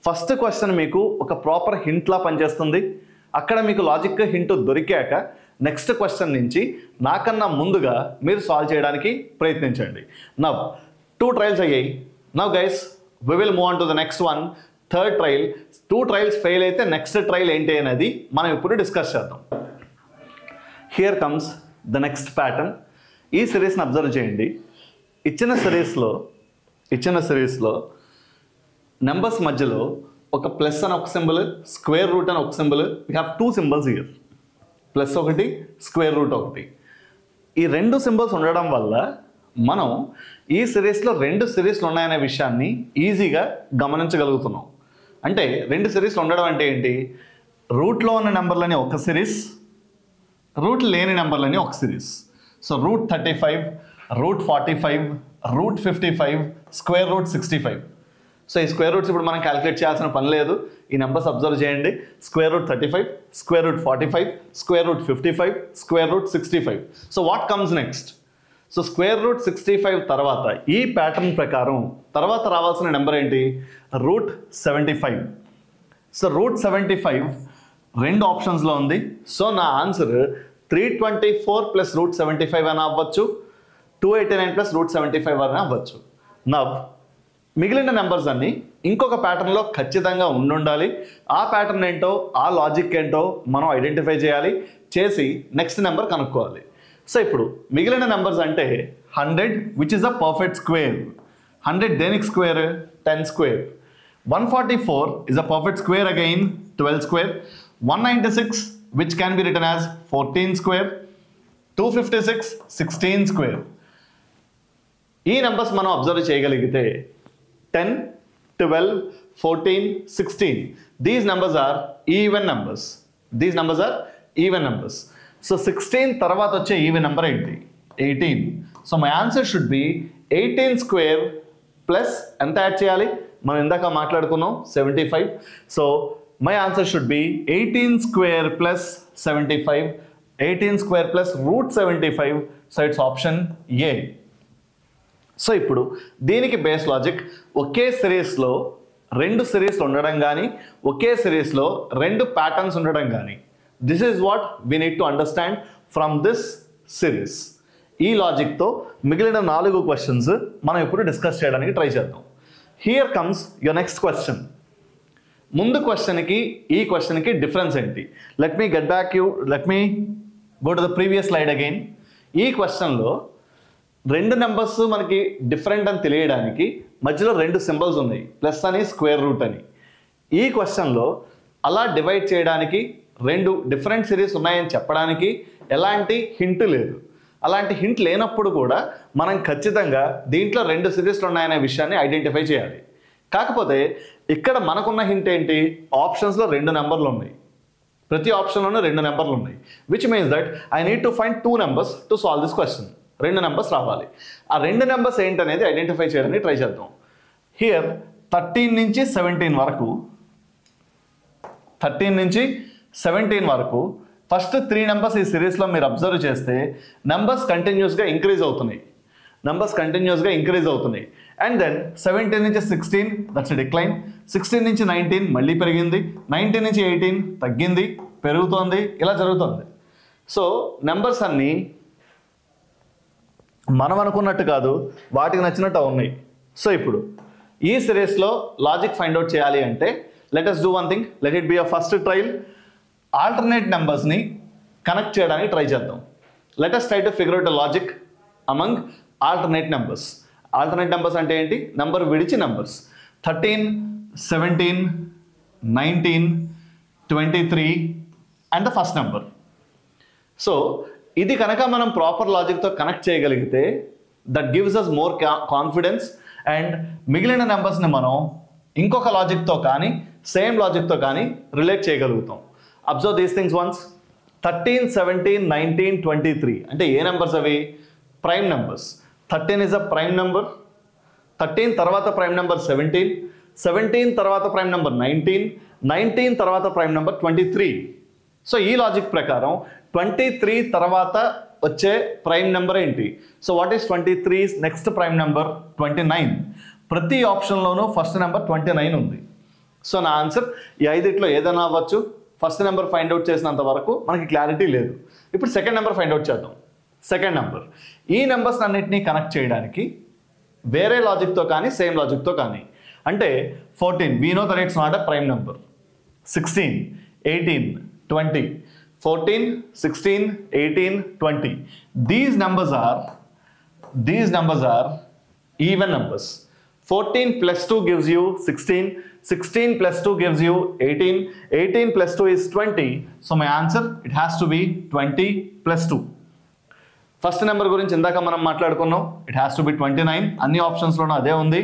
ఫస్ట్ క్వశ్చన్ మీకు ఒక ప్రాపర్ హింట్లా పనిచేస్తుంది. అక్కడ మీకు లాజిక్ హింట్ దొరికాక నెక్స్ట్ క్వశ్చన్ నుంచి నాకన్నా ముందుగా మీరు సాల్వ్ చేయడానికి ప్రయత్నించండి. నవ్ 2 ట్రయల్స్ అయ్యాయి. Now guys we will move on to the next one, third trial. 2 trials fail అయితే నెక్స్ట్ ట్రయల్ ఏంటి అనేది మనం ఇప్పుడు డిస్కస్ చేద్దాం. Here comes the next pattern. ఈ సిరీస్ని అబ్జర్వ్ చేయండి. ఇచ్చిన సిరీస్లో నెంబర్స్ మధ్యలో ఒక ప్లస్ అని ఒక సింబల్, స్క్వేర్ రూట్ అని ఒక symbol. We have 2 symbols here, plus ఒకటి, స్క్వేర్ రూట్ ఒకటి. ఈ 2 సింబల్స్ ఉండడం వల్ల మనం ఈ సిరీస్లో 2 సిరీస్లు ఉన్నాయనే విషయాన్ని ఈజీగా గమనించగలుగుతున్నాం. అంటే 2 సిరీస్లు ఉండడం అంటే ఏంటి? రూట్లో ఉన్న నెంబర్లని ఒక సిరీస్, రూట్ లేని నెంబర్లని ఒక series. So root 35, root 45, root 55, square root 65. So ఈ స్క్వేర్ రూట్స్ ఇప్పుడు మనం క్యాలిక్యులేట్ చేయాల్సిన పని లేదు. ఈ నెంబర్స్ అబ్జర్వ్ చేయండి. Square root 35, square root 45, square root 55, square root 65. So what comes next? So square root 65 తర్వాత ఈ ప్యాటర్న్ ప్రకారం తర్వాత రావాల్సిన నెంబర్ ఏంటి? రూట్ 75. సో రూట్ 75 2 ఆప్షన్స్లో ఉంది. సో నా ఆన్సర్ 324 ప్లస్ రూట్ 75 అని అవ్వచ్చు, 289 ప్లస్ రూట్ 75 అని అవ్వచ్చు. నవ్ మిగిలిన నెంబర్స్ అన్ని ఇంకొక ప్యాటర్న్లో ఖచ్చితంగా ఉండాలి. ఆ ప్యాటర్న్ ఏంటో, ఆ లాజిక్ ఏంటో మనం ఐడెంటిఫై చేయాలి, చేసి నెక్స్ట్ నెంబర్ కనుక్కోవాలి. సో ఇప్పుడు మిగిలిన నెంబర్స్ అంటే 100 which is a perfect square. 100 దేనికి square? 10 square. 144 is a perfect square again, 12 square. 196 which can be written as 14 square. 256 16 square. ఈ నెంబర్స్ మనం అబ్జర్వ్ చేయగలిగితే 10, 12, 14, 16. These numbers are even numbers. So 16 తర్వాత వచ్చే ఈవెన్ నెంబర్ ఏంటి? 18. So my answer should be 18 square plus ఎంత యాడ్ చేయాలి, మనం ఇందాక మాట్లాడుకున్నాం 75. So my answer should be 18 square plus 75, 18 square plus root 75. So it's option A. So ఇప్పుడు దీనికి బేస్ లాజిక్ ఒకే సిరీస్లో రెండు సిరీస్లు ఉండడం కానీ ఒకే సిరీస్లో రెండు ప్యాటర్న్స్ ఉండడం కానీ, this is what we need to understand from this series. ఈ లాజిక్తో మిగిలిన 4 క్వశ్చన్స్ మనం ఇప్పుడు డిస్కస్ చేయడానికి ట్రై చేద్దాం. Here comes your next question. ముందు క్వశ్చన్కి ఈ క్వశ్చన్కి డిఫరెన్స్ ఏంటి? Let me go to the previous slide again. ఈ క్వశ్చన్లో రెండు నెంబర్స్ మనకి డిఫరెంట్ అని తెలియడానికి మధ్యలో రెండు సింబల్స్ ఉన్నాయి, ప్లస్ అని స్క్వేర్ రూట్ అని. ఈ క్వశ్చన్లో అలా డివైడ్ చేయడానికి రెండు డిఫరెంట్ సిరీస్ ఉన్నాయని చెప్పడానికి ఎలాంటి హింట్ లేదు. అలాంటి హింట్ లేనప్పుడు కూడా మనం ఖచ్చితంగా దీంట్లో రెండు సిరీస్లు ఉన్నాయనే విషయాన్ని ఐడెంటిఫై చేయాలి. కాకపోతే ఇక్కడ మనకున్న హింట్ ఏంటి? ఆప్షన్స్లో రెండు నెంబర్లు ఉన్నాయి, ప్రతి ఆప్షన్లోనూ రెండు నెంబర్లు ఉన్నాయి, which means that I need to find 2 numbers to solve this question. రెండు నెంబర్స్ రావాలి. ఆ రెండు నెంబర్స్ ఏంటనేది ఐడెంటిఫై చేయడానికి ట్రై చేద్దాం. హియర్ 13 నుంచి 17 వరకు, 13 నుంచి 17 వరకు ఫస్ట్ 3 నెంబర్స్ ఈ సిరీస్లో మీరు అబ్జర్వ్ చేస్తే నెంబర్స్ కంటిన్యూస్గా ఇంక్రీజ్ అవుతున్నాయి, అండ్ దెన్ 17 నుంచి 16 దట్స్ డిక్లైన్, 16 నుంచి 19 మళ్ళీ పెరిగింది, 19 నుంచి 18 తగ్గింది, పెరుగుతోంది, ఇలా జరుగుతుంది. సో నెంబర్స్ అన్నీ మనం అనుకున్నట్టు కాదు, వాటికి నచ్చినట్టు ఉన్నాయి. సో ఇప్పుడు ఈ సిరీస్లో లాజిక్ ఫైండ్ అవుట్ చేయాలి అంటే let us do one thing, let it be a first trial. Alternate నెంబర్స్ని కనెక్ట్ చేయడానికి ట్రై చేద్దాం. let us try to figure out the logic among alternate numbers. Alternate numbers అంటే ఏంటి? నెంబర్ విడిచి numbers. 13, 17, 19, 23 and the first number. So ఇది కనుక మనం ప్రాపర్ లాజిక్తో కనెక్ట్ చేయగలిగితే that gives us more confidence, and మిగిలిన నెంబర్స్ని మనం ఇంకొక లాజిక్తో కానీ సేమ్ లాజిక్తో కానీ రిలేట్ చేయగలుగుతాం. Observe these things once. 13, 17, 19, 23 అంటే ఏ నెంబర్స్ అవి? Prime numbers. 13 is a prime number, 13 తర్వాత ప్రైమ్ నెంబర్ 17, 17 తర్వాత ప్రైమ్ నెంబర్ 19, 19 తర్వాత ప్రైమ్ నెంబర్ 23. సో ఈ లాజిక్ ప్రకారం 23 తర్వాత వచ్చే ప్రైమ్ నెంబర్ ఏంటి? So what is 23 next prime number? 29. ప్రతి ఆప్షన్లోనూ ఫస్ట్ నెంబర్ 29 ఉంది. సో నా ఆన్సర్ ఈ 5 ఏదైనా అవ్వచ్చు. ఫస్ట్ నెంబర్ ఫైండ్ అవుట్ చేసినంత వరకు మనకి క్లారిటీ లేదు. ఇప్పుడు సెకండ్ నెంబర్ ఫైండ్ అవుట్ చేద్దాం. సెకండ్ నెంబర్, ఈ నెంబర్స్ అన్నిటినీ కనెక్ట్ చేయడానికి వేరే లాజిక్తో కానీ సేమ్ లాజిక్తో కానీ, అంటే 14 we know that it's not a prime number, 16, 18, 20, 14, 16, 18, 20. These numbers are even numbers. 14 plus 2 gives you 16, 16 plus 2 gives you 18, 18 plus 2 is 20. So my answer, it has to be 20 plus 2. First number గురించి ఇందాక మనం మాట్లాడుకున్నాం, ఇట్ హ్యాస్ టు బి 29, అన్ని ఆప్షన్స్లోనూ అదే ఉంది.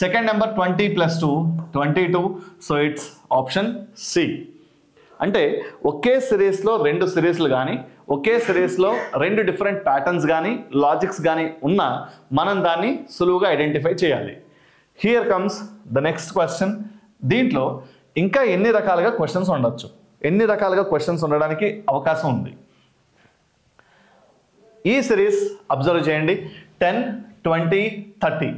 Second number 20 plus 2, 22, so it's option C. అంటే ఒకే సిరీస్లో రెండు సిరీస్లు కానీ ఒకే సిరీస్లో రెండు డిఫరెంట్ ప్యాటర్న్స్ కానీ లాజిక్స్ కానీ ఉన్నా మనం దాన్ని సులువుగా ఐడెంటిఫై చేయాలి. Here comes the next question. దీంట్లో ఇంకా ఎన్ని రకాలుగా క్వశ్చన్స్ ఉండొచ్చు, ఎన్ని రకాలుగా క్వశ్చన్స్ ఉండడానికి అవకాశం ఉంది. ఈ సిరీస్ అబ్జర్వ్ చేయండి. 10, 20, 30.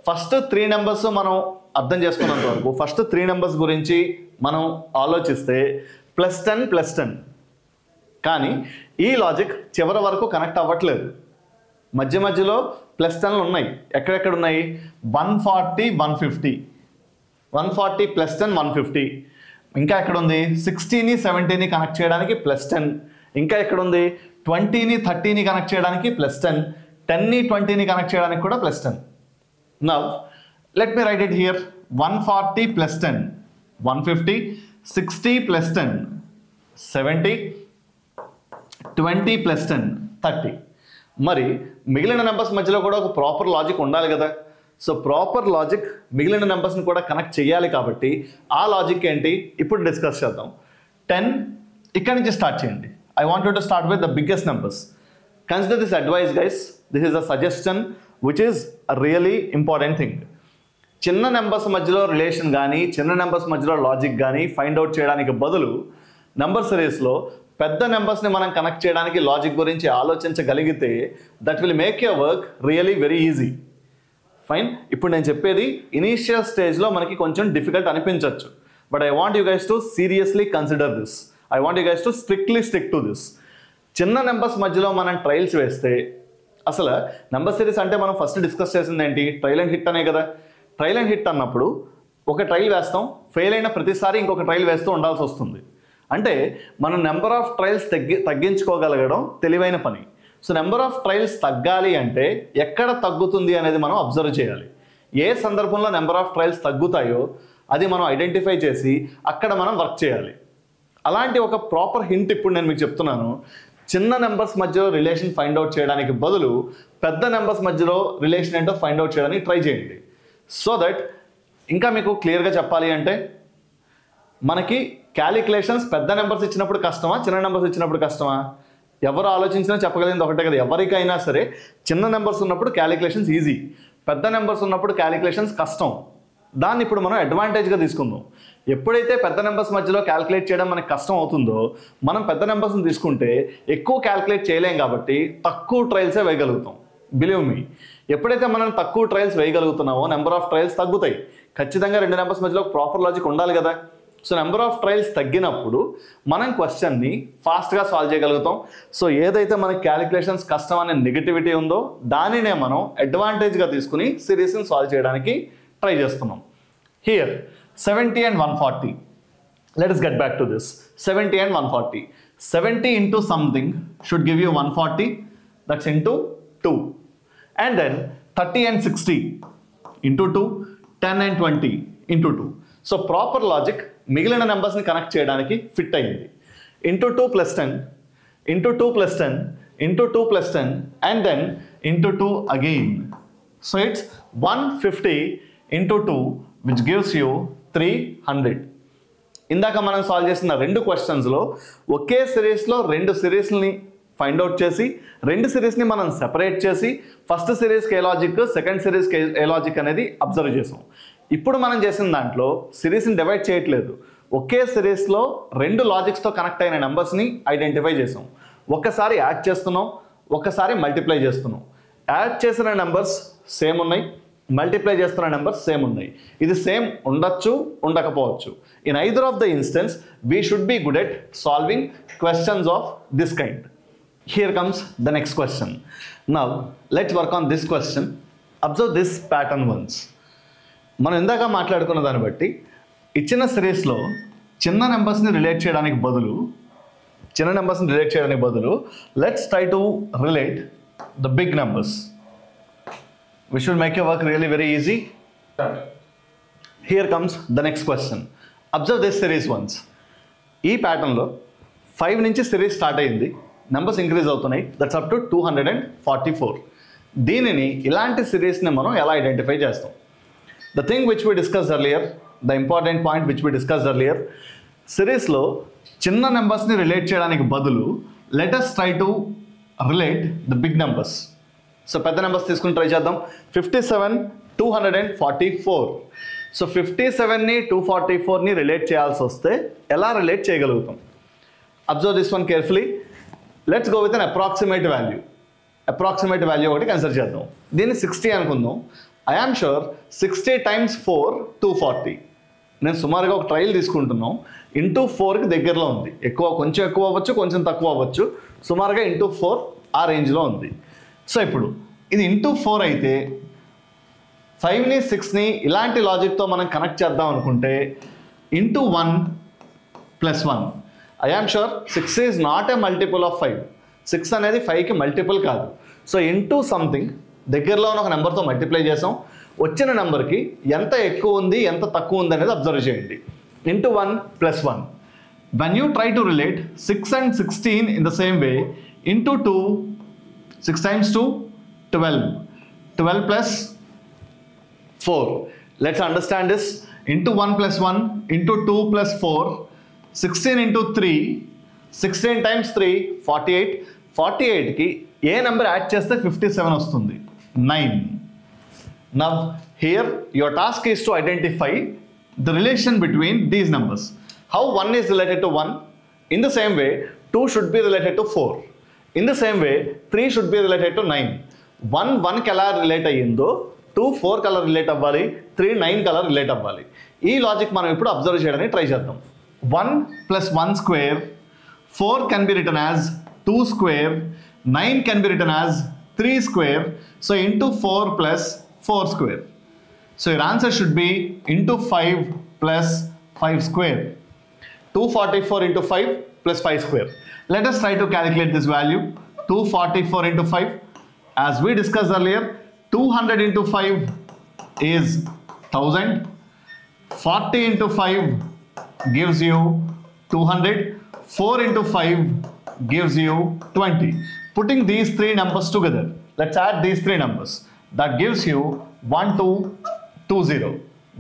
ఫస్ట్ 3 నెంబర్స్ మనం అర్థం చేసుకున్నంత వరకు, ఫస్ట్ 3 నెంబర్స్ గురించి మనం ఆలోచిస్తే +10, +10. కానీ ఈ లాజిక్ చివరి వరకు కనెక్ట్ అవ్వట్లేదు. మధ్య మధ్యలో +10లు ఉన్నాయి. ఎక్కడెక్కడ ఉన్నాయి? 140, 150, 140 +10, 150. ఇంకా ఎక్కడ ఉంది? 60ని 70ని కనెక్ట్ చేయడానికి +10. ఇంకా ఎక్కడ ఉంది? 20ని 30ని కనెక్ట్ చేయడానికి +10, 10ని 20ని కనెక్ట్ చేయడానికి కూడా +10. Now let me right it here. 140 +10, 150, 60 +10, 70, 20 +10, 30. మరి మిగిలిన నెంబర్స్ మధ్యలో కూడా ఒక ప్రాపర్ లాజిక్ ఉండాలి కదా. సో ప్రాపర్ లాజిక్ మిగిలిన నెంబర్స్ని కూడా కనెక్ట్ చేయాలి కాబట్టి ఆ లాజిక్ ఏంటి ఇప్పుడు డిస్కస్ చేద్దాం. 10 ఇక్కడి నుంచి స్టార్ట్ చేయండి. I want you to start with the biggest numbers. Consider this advice, guys. This is a suggestion which is a really important thing. చిన్న నెంబర్స్ మధ్యలో రిలేషన్ కానీ చిన్న నెంబర్స్ మధ్యలో లాజిక్ కానీ ఫైండ్ అవుట్ చేయడానికి బదులు నెంబర్ సిరీస్లో పెద్ద నెంబర్స్ని మనం కనెక్ట్ చేయడానికి లాజిక్ గురించి ఆలోచించగలిగితే that will make your work really very easy. Fine. ఇప్పుడు నేను చెప్పేది ఇనీషియల్ స్టేజ్లో మనకి కొంచెం డిఫికల్ట్ అనిపించవచ్చు, but I want you guys to seriously consider this. I want you guys to strictly stick to this. చిన్న నెంబర్స్ మధ్యలో మనం ట్రయల్స్ వేస్తే, అసలు నెంబర్ సిరీస్ అంటే మనం ఫస్ట్ డిస్కస్ చేసింది ఏంటి? ట్రయల్ అండ్ హిట్ అనే కదా. ట్రయల్ అండ్ హిట్ అన్నప్పుడు ఒక ట్రయల్ వేస్తాం, ఫెయిల్ అయిన ప్రతిసారి ఇంకొక ట్రయల్ వేస్తూ ఉండాల్సి వస్తుంది. అంటే మనం నెంబర్ ఆఫ్ ట్రయల్స్ తగ్గించుకోగలగడం తెలివైన పని. సో నెంబర్ ఆఫ్ ట్రయల్స్ తగ్గాలి అంటే ఎక్కడ తగ్గుతుంది అనేది మనం అబ్జర్వ్ చేయాలి. ఏ సందర్భంలో నెంబర్ ఆఫ్ ట్రయల్స్ తగ్గుతాయో అది మనం ఐడెంటిఫై చేసి అక్కడ మనం వర్క్ చేయాలి. అలాంటి ఒక ప్రాపర్ హింట్ ఇప్పుడు నేను మీకు చెప్తున్నాను. చిన్న నెంబర్స్ మధ్యలో రిలేషన్ ఫైండ్ అవుట్ చేయడానికి బదులు పెద్ద నెంబర్స్ మధ్యలో రిలేషన్ ఏంటో ఫైండ్ అవుట్ చేయడానికి ట్రై చేయండి. సో దట్ ఇంకా మీకు క్లియర్గా చెప్పాలి అంటే, మనకి క్యాలిక్యులేషన్స్ పెద్ద నెంబర్స్ ఇచ్చినప్పుడు కష్టమా, చిన్న నెంబర్స్ ఇచ్చినప్పుడు కష్టమా? ఎవరు ఆలోచించినా చెప్పగలిగింది ఒకటే కదా. ఎవరికైనా సరే చిన్న నెంబర్స్ ఉన్నప్పుడు క్యాలిక్యులేషన్స్ ఈజీ, పెద్ద నెంబర్స్ ఉన్నప్పుడు క్యాలిక్యులేషన్స్ కష్టం. దాన్ని ఇప్పుడు మనం అడ్వాంటేజ్గా తీసుకుందాం. ఎప్పుడైతే పెద్ద నెంబర్స్ మధ్యలో క్యాలిక్యులేట్ చేయడం మనకు కష్టం అవుతుందో, మనం పెద్ద నెంబర్స్ని తీసుకుంటే ఎక్కువ క్యాలిక్యులేట్ చేయలేం కాబట్టి తక్కువ ట్రయల్సే వేయగలుగుతాం. బిలీవ్ మీ, ఎప్పుడైతే మనం తక్కువ ట్రయల్స్ వేయగలుగుతున్నామో నెంబర్ ఆఫ్ ట్రయల్స్ తగ్గుతాయి. ఖచ్చితంగా రెండు నెంబర్స్ మధ్యలో ప్రాపర్ లాజిక్ ఉండాలి కదా. సో నెంబర్ ఆఫ్ ట్రయల్స్ తగ్గినప్పుడు మనం క్వశ్చన్ని ఫాస్ట్గా సాల్వ్ చేయగలుగుతాం. సో ఏదైతే మనకి క్యాలిక్యులేషన్స్ కష్టం అనే నెగిటివిటీ ఉందో దానినే మనం అడ్వాంటేజ్గా తీసుకుని సిరీస్ని సాల్వ్ చేయడానికి ట్రై చేస్తున్నాం. Here 70 and 140. Let us get back to this. 70 and 140. 70 into something should give you 140. That's into 2. And then 30 and 60 into 2. 10 and 20 into 2. So proper logic మిగిలిన నెంబర్స్ని కనెక్ట్ చేయడానికి ఫిట్ అయింది. Into 2 + 10, into 2 + 10, into 2 + 10, and then into 2 again. So it's 150 into 2, which gives you 300. ఇందాక మనం సాల్వ్ చేసిన రెండు క్వశ్చన్స్లో ఒకే సిరీస్లో రెండు సిరీస్ని ఫైండ్ అవుట్ చేసి రెండు సిరీస్ని మనం సెపరేట్ చేసి ఫస్ట్ సిరీస్కి ఏ లాజిక్, సెకండ్ సిరీస్కి ఏ లాజిక్ అనేది అబ్జర్వ్ చేసాం. ఇప్పుడు మనం చేసిన దాంట్లో సిరీస్ని డివైడ్ చేయట్లేదు, ఒకే సిరీస్లో రెండు లాజిక్స్తో కనెక్ట్ అయిన నెంబర్స్ని ఐడెంటిఫై చేసాం. ఒక్కసారి యాడ్ చేస్తున్నాం, ఒక్కసారి మల్టిప్లై చేస్తున్నాం. యాడ్ చేసిన నెంబర్స్ సేమ్ ఉన్నాయి, మల్టిప్లై చేస్తున్న నెంబర్స్ సేమ్ ఉన్నాయి. ఇది సేమ్ ఉండొచ్చు, ఉండకపోవచ్చు. In either of the instance we should be good at solving questions of this kind. Here comes the next question. Now let's work on this question. Observe this pattern once. మనం ఇందాక మాట్లాడుకున్న దాన్ని బట్టి ఇచ్చిన సిరీస్లో చిన్న నెంబర్స్ని రిలేట్ చేయడానికి బదులు let's try to relate the big numbers. We should make your work really very easy. Here comes the next question. Observe this series once. ఈ ప్యాటర్న్లో 5 నుంచి సిరీస్ స్టార్ట్ అయింది, నెంబర్స్ ఇంక్రీజ్ అవుతున్నాయి. That's up to 244. దీనిని ఇలాంటి సిరీస్ని మనం ఎలా ఐడెంటిఫై చేస్తాం? The thing which we discussed earlier, the important point which we discussed earlier, సిరీస్లో చిన్న నెంబర్స్ని రిలేట్ చేయడానికి బదులు let us try to relate the big numbers. So పెద్ద నెంబర్స్ తీసుకుని ట్రై చేద్దాం. 57, 244. సో 57ని 244ని రిలేట్ చేయాల్సి వస్తే ఎలా రిలేట్ చేయగలుగుతాం? Observe this one carefully. Let's go with an approximate value ఒకటి కన్సిడర్ చేద్దాం. దీన్ని 60 అనుకుందాం. I am sure 60 × 4 240. నేను సుమారుగా ఒక ట్రయల్ తీసుకుంటున్నాం. ఇంటూ 4కి దగ్గరలో ఉంది. కొంచెం ఎక్కువ అవ్వచ్చు, కొంచెం తక్కువ అవ్వచ్చు. సుమారుగా ఇంటూ 4 ఆ రేంజ్లో ఉంది. సో ఇప్పుడు ఇది ఇంటూ 4 అయితే 5ని 6ని ఇలాంటి లాజిక్తో మనం కనెక్ట్ చేద్దాం అనుకుంటే into 1 + 1. I am sure 6 is not a multiple of 5. 6 అనేది 5కి మల్టిపుల్ కాదు. సో ఇంటూ సంథింగ్ దగ్గరలో ఉన్న ఒక నెంబర్తో మల్టిప్లై చేసాం. వచ్చిన నెంబర్కి ఎంత ఎక్కువ ఉంది, ఎంత తక్కువ ఉంది అనేది అబ్జర్వ్ చేయండి. Into 1 + 1. When you try to relate 6 and 16 in the same way, into 2, 6 × 2 12, 12 + 4. Let's understand this. Into 1 + 1, into 2 + 4, 16 into 3, 16 × 3 48. 48కి A number add చేస్తే 57 వస్తుంది? 9. Now Here your task is to identify the relation between these numbers. How 1 is related to 1? In the same way 2 should be related to 4. In the same way 3 should be related to 9. 1 కలా రిలేట్ అయ్యిందో 2 4 కలా రిలేట్ అవ్వాలి, 3 9 కలా రిలేట్ అవ్వాలి. ఈ లాజిక్ మనం ఇప్పుడు అబ్జర్వ్ చేయడానికి ట్రై చేద్దాం. 1 plus 1 square, 4 can be written as 2 square, 9 can be written as 3 square, so into 4 plus 4 square. So your answer should be into 5 plus 5 square. 244 into 5 plus 5 square. Let us try to calculate this value. 244 into 5. As we discussed earlier, 200 into 5 is 1000. 40 into 5 gives you 200. 4 into 5 gives you 20. Putting these three numbers together, let's add these three numbers. That gives you 1220.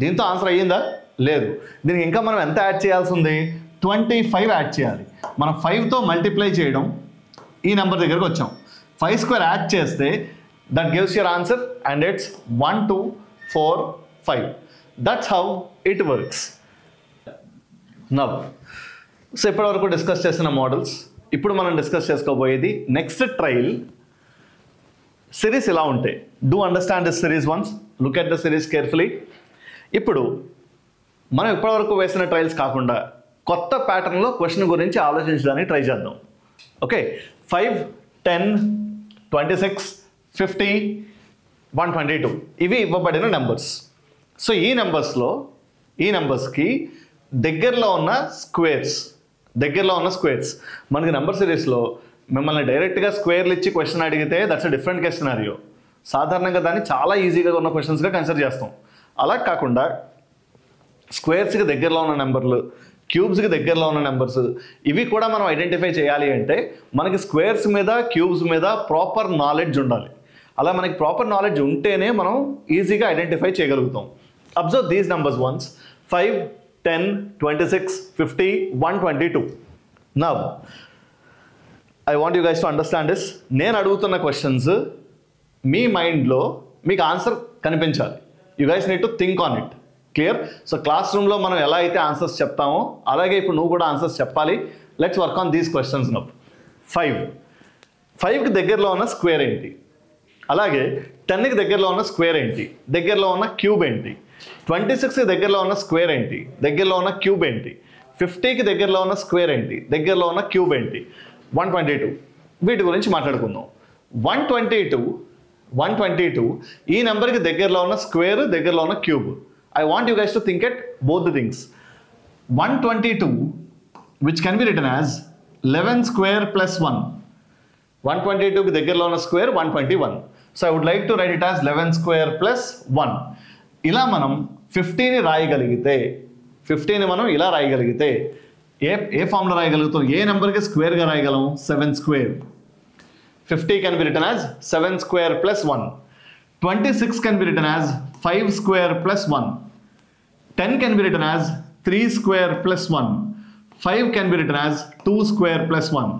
దీంతో ఆన్సర్ అయ్యిందా? లేదు. దీనికి ఇంకా మనం ఎంత యాడ్ చేయాల్సి ఉంది? 25 యాడ్ చేయాలి. మనం 5తో మల్టిప్లై చేయడం ఈ నెంబర్ దగ్గరకు వచ్చాం. 5 స్క్వేర్ యాడ్ చేస్తే that gives your answer and it's 1245. That's how it works. Now so ఇప్పటివరకు డిస్కస్ చేసిన మోడల్స్, ఇప్పుడు మనం డిస్కస్ చేసుకోబోయేది నెక్స్ట్ ట్రయల్. సిరీస్ ఇలా ఉంటాయి. Do understand this series once, look at the series carefully. ఇప్పుడు మనం ఇప్పటివరకు వేసిన ట్రయల్స్ కాకుండా కొత్త ప్యాటర్న్లో క్వశ్చన్ గురించి ఆలోచించడానికి ట్రై చేద్దాం. ఓకే, 5, 10, 26, 50, 122 ఇవి ఇవ్వబడిన నెంబర్స్. సో ఈ నెంబర్స్కి దగ్గరలో ఉన్న స్క్వేర్స్ మనకి నెంబర్ సిరీస్లో మిమ్మల్ని డైరెక్ట్గా స్క్వేర్లు ఇచ్చి క్వశ్చన్ అడిగితే that's a different case scenario. సాధారణంగా దాన్ని చాలా ఈజీగా ఉన్న క్వశ్చన్స్గా కన్సిడర్ చేస్తాం. అలా కాకుండా స్క్వేర్స్కి దగ్గరలో ఉన్న నెంబర్లు, క్యూబ్స్కి దగ్గరలో ఉన్న నెంబర్స్, ఇవి కూడా మనం ఐడెంటిఫై చేయాలి అంటే మనకి స్క్వేర్స్ మీద, క్యూబ్స్ మీద ప్రాపర్ నాలెడ్జ్ ఉండాలి. అలా మనకి ప్రాపర్ నాలెడ్జ్ ఉంటేనే మనం ఈజీగా ఐడెంటిఫై చేయగలుగుతాం. Observe these numbers once. 5, 10, 26, 50, 122. Now I want you guys to understand this. నేను అడుగుతున్న క్వశ్చన్స్ మీ మైండ్లో మీకు ఆన్సర్ కనిపించాలి. You guys need to think on it. Clear? So class రూమ్లో మనం ఎలా అయితే ఆన్సర్స్ చెప్తామో అలాగే ఇప్పుడు నువ్వు కూడా ఆన్సర్స్ చెప్పాలి. Let's work on these questions now. 5కి దగ్గరలో ఉన్న స్క్వేర్ ఏంటి? అలాగే 10కి దగ్గరలో ఉన్న స్క్వేర్ ఏంటి? దగ్గరలో ఉన్న క్యూబ్ ఏంటి? 26కి దగ్గరలో ఉన్న స్క్వేర్ ఏంటి? దగ్గరలో ఉన్న క్యూబ్ ఏంటి? 50కి దగ్గరలో ఉన్న స్క్వేర్ ఏంటి? దగ్గరలో ఉన్న క్యూబ్ ఏంటి? 122 వీటి గురించి మాట్లాడుకుందాం. 122 ఈ నెంబర్కి దగ్గరలో ఉన్న స్క్వేర్, దగ్గరలో ఉన్న cube. I want you guys to think at both the things. 122 which can be written as 11 square plus 1. 122కి దగ్గరలో ఉన్న square 121. So I would like to write it as 11 square plus 1. ఇలా మనం 50ని రాయగలిగితే, 50ని మనం ఇలా రాయగలిగితే ఏ ఫామ్లో రాయగలుగుతాం? ఏ నెంబర్కి స్క్వేర్గా రాయగలం? 7 square. 50 can be written as 7 square plus 1. 26 can be written as 5 square plus 1. 10 can be written as 3 square plus 1. 5 can be written as 2 square plus 1.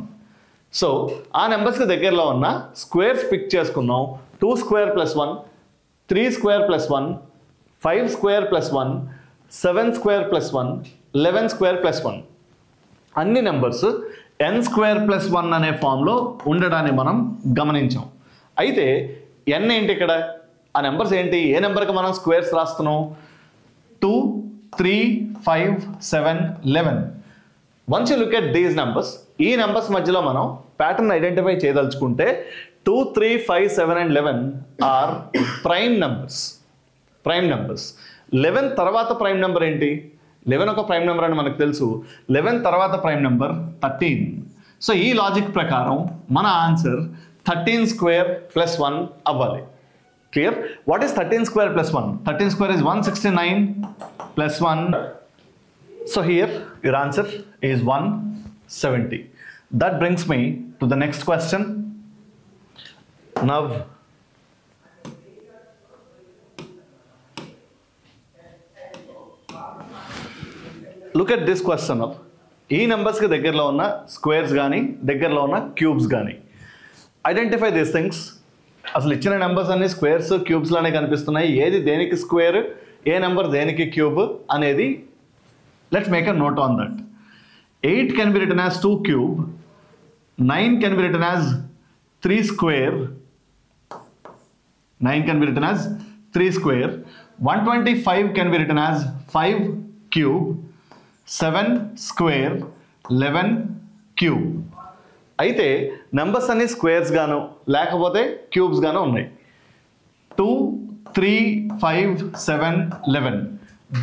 So ఆ నెంబర్స్కి దగ్గరలో ఉన్న స్క్వేర్స్ పిక్ చేసుకున్నాం. 2 square plus 1, 3 square plus 1, 5 square plus 1, 7 square plus 1, 11 square plus 1. అన్ని నెంబర్స్ n square plus 1 అనే ఫామ్లో ఉండడాన్ని మనం గమనించాం. అయితే n ఏంటి ఇక్కడ? ఆ నెంబర్స్ ఏంటి? ఏ నెంబర్కి మనం స్క్వేర్స్ రాస్తున్నాం? 2, 3, 5, 7, 11. Once you look at these numbers, ఈ నెంబర్స్ మధ్యలో మనం ప్యాటర్న్ ఐడెంటిఫై చేయదలుచుకుంటే 2, 3, 5, 7 and 11 ఆర్ ప్రైమ్ నెంబర్స్. 11 తర్వాత ప్రైమ్ నెంబర్ ఏంటి? 11 ఒక ప్రైమ్ నెంబర్ అని మనకు తెలుసు. 11 తర్వాత ప్రైమ్ నెంబర్ 13. సో ఈ లాజిక్ ప్రకారం మన ఆన్సర్ 13 square plus 1 అవ్వాలి. Clear? What is 13 square plus 1? 13 square is 169 plus 1. So here your answer is 170. That brings me to the next question. Now look at this question of ఈ నెంబర్స్కి దగ్గరలో ఉన్న స్క్వేర్స్ కానీ దగ్గరలో ఉన్న క్యూబ్స్ కానీ. Identify these things. అసలు ఇచ్చిన నెంబర్స్ అన్ని స్క్వేర్స్ క్యూబ్స్ లానే కనిపిస్తున్నాయి. ఏది దేనికి స్క్వేర్, ఏ నెంబర్ దేనికి క్యూబ్ అనేది let's make a note on that. 8 can be written as 2 cube, 9 can be written as 3 square, 9 can be written as 3 square, 125 can be written as 5 cube, 7 square, 11 cube. అయితే నెంబర్స్ అన్ని స్క్వేర్స్ గాను లేకపోతే క్యూబ్స్ గాను ఉన్నాయి. 2, 3, 5, 7, 11.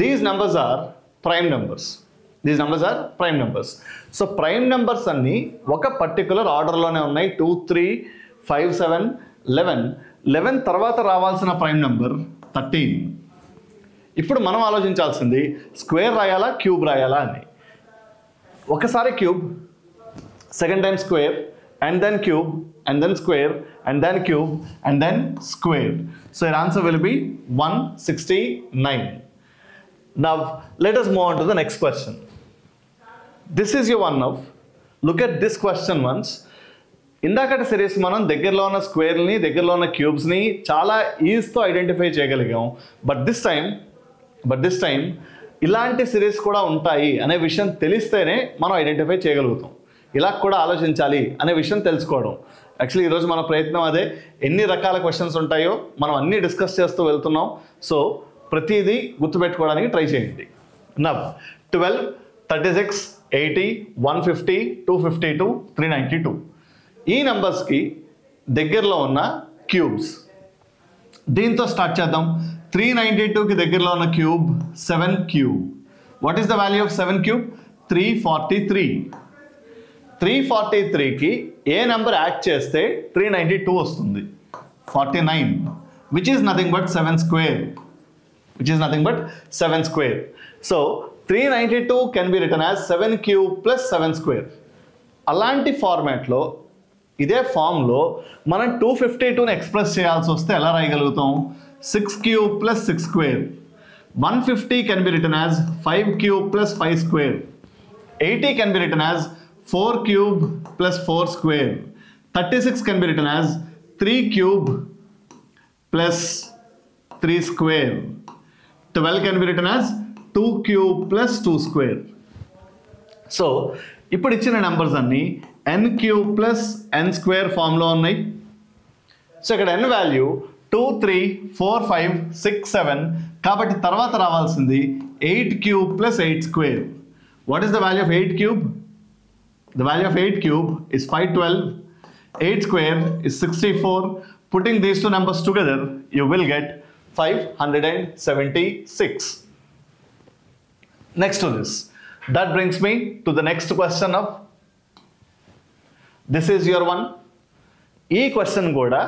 These numbers are prime numbers. These numbers are prime numbers. So prime numbers అన్ని ఒక పర్టికులర్ ఆర్డర్లోనే ఉన్నాయి. 2, 3, 5, 7, 11. 11 తర్వాత రావాల్సిన ప్రైమ్ నెంబర్ 13. ఇప్పుడు మనం ఆలోచించాల్సింది స్క్వేర్ రాయాలా క్యూబ్ రాయాలా అని. ఒకసారి cube, second time square, and then cube, and then square, and then cube, and then square. So your answer will be 169. Now let us move on to the next question. This is your one now. Look at this question once. ఇందాకటి సిరీస్ మనం దగ్గరలో ఉన్న స్క్వేర్ని, దగ్గరలో ఉన్న క్యూబ్స్ని చాలా ఈజీతో ఐడెంటిఫై చేయగలిగాం. బట్ దిస్ టైం ఇలాంటి సిరీస్ కూడా ఉంటాయి అనే విషయం తెలిస్తేనే మనం ఐడెంటిఫై చేయగలుగుతాం. ఇలా కూడా ఆలోచించాలి అనే విషయం తెలుసుకోవడం. యాక్చువల్లీ ఈరోజు మన ప్రయత్నం అదే. ఎన్ని రకాల క్వశ్చన్స్ ఉంటాయో మనం అన్నీ డిస్కస్ చేస్తూ వెళ్తున్నాం. సో ప్రతిదీ గుర్తుపెట్టుకోవడానికి ట్రై చేయండి. నవ్ 12, 36, 80, 150, 252, 392 ఈ నెంబర్స్కి దగ్గరలో ఉన్న క్యూబ్స్. దీంతో స్టార్ట్ చేద్దాం. 392కి దగ్గరలో ఉన్న cube 7 cube. What is the value of 7 cube? 343. 343కి ఏ నెంబర్ యాడ్ చేస్తే 392 వస్తుంది? 49, which is nothing but 7 square. So 392 can be written as 7 cube plus 7 square. అలాంటి ఫార్మాట్లో, ఇదే ఫామ్లో మనం 252ని ఎక్స్ప్రెస్ చేయాల్సి వస్తే ఎలా రాయగలుగుతాం? 6 cube plus 6 square. 150 can be written as 5 cube plus 5 square. 80 can be written as 4 cube plus 4 square. 36 can be written as 3 cube plus 3 square. 12 can be written as 2 cube plus 2 square. So ఇప్పుడు ఇచ్చిన నెంబర్స్ అన్ని n cube plus n square ఫామ్లో ఉన్నాయి. సో ఇక్కడ n వాల్యూ 2, 3, 4, 5, 6, 7 కాబట్టి తర్వాత రావాల్సింది 8 cube plus 8 square. What is the value of 8 cube? The value of 8 cube is 512. 8 square is 64. Putting these two numbers together, you will get 576. Next to this, that brings me to the next question of, this is your one. ఈ క్వశ్చన్ కూడా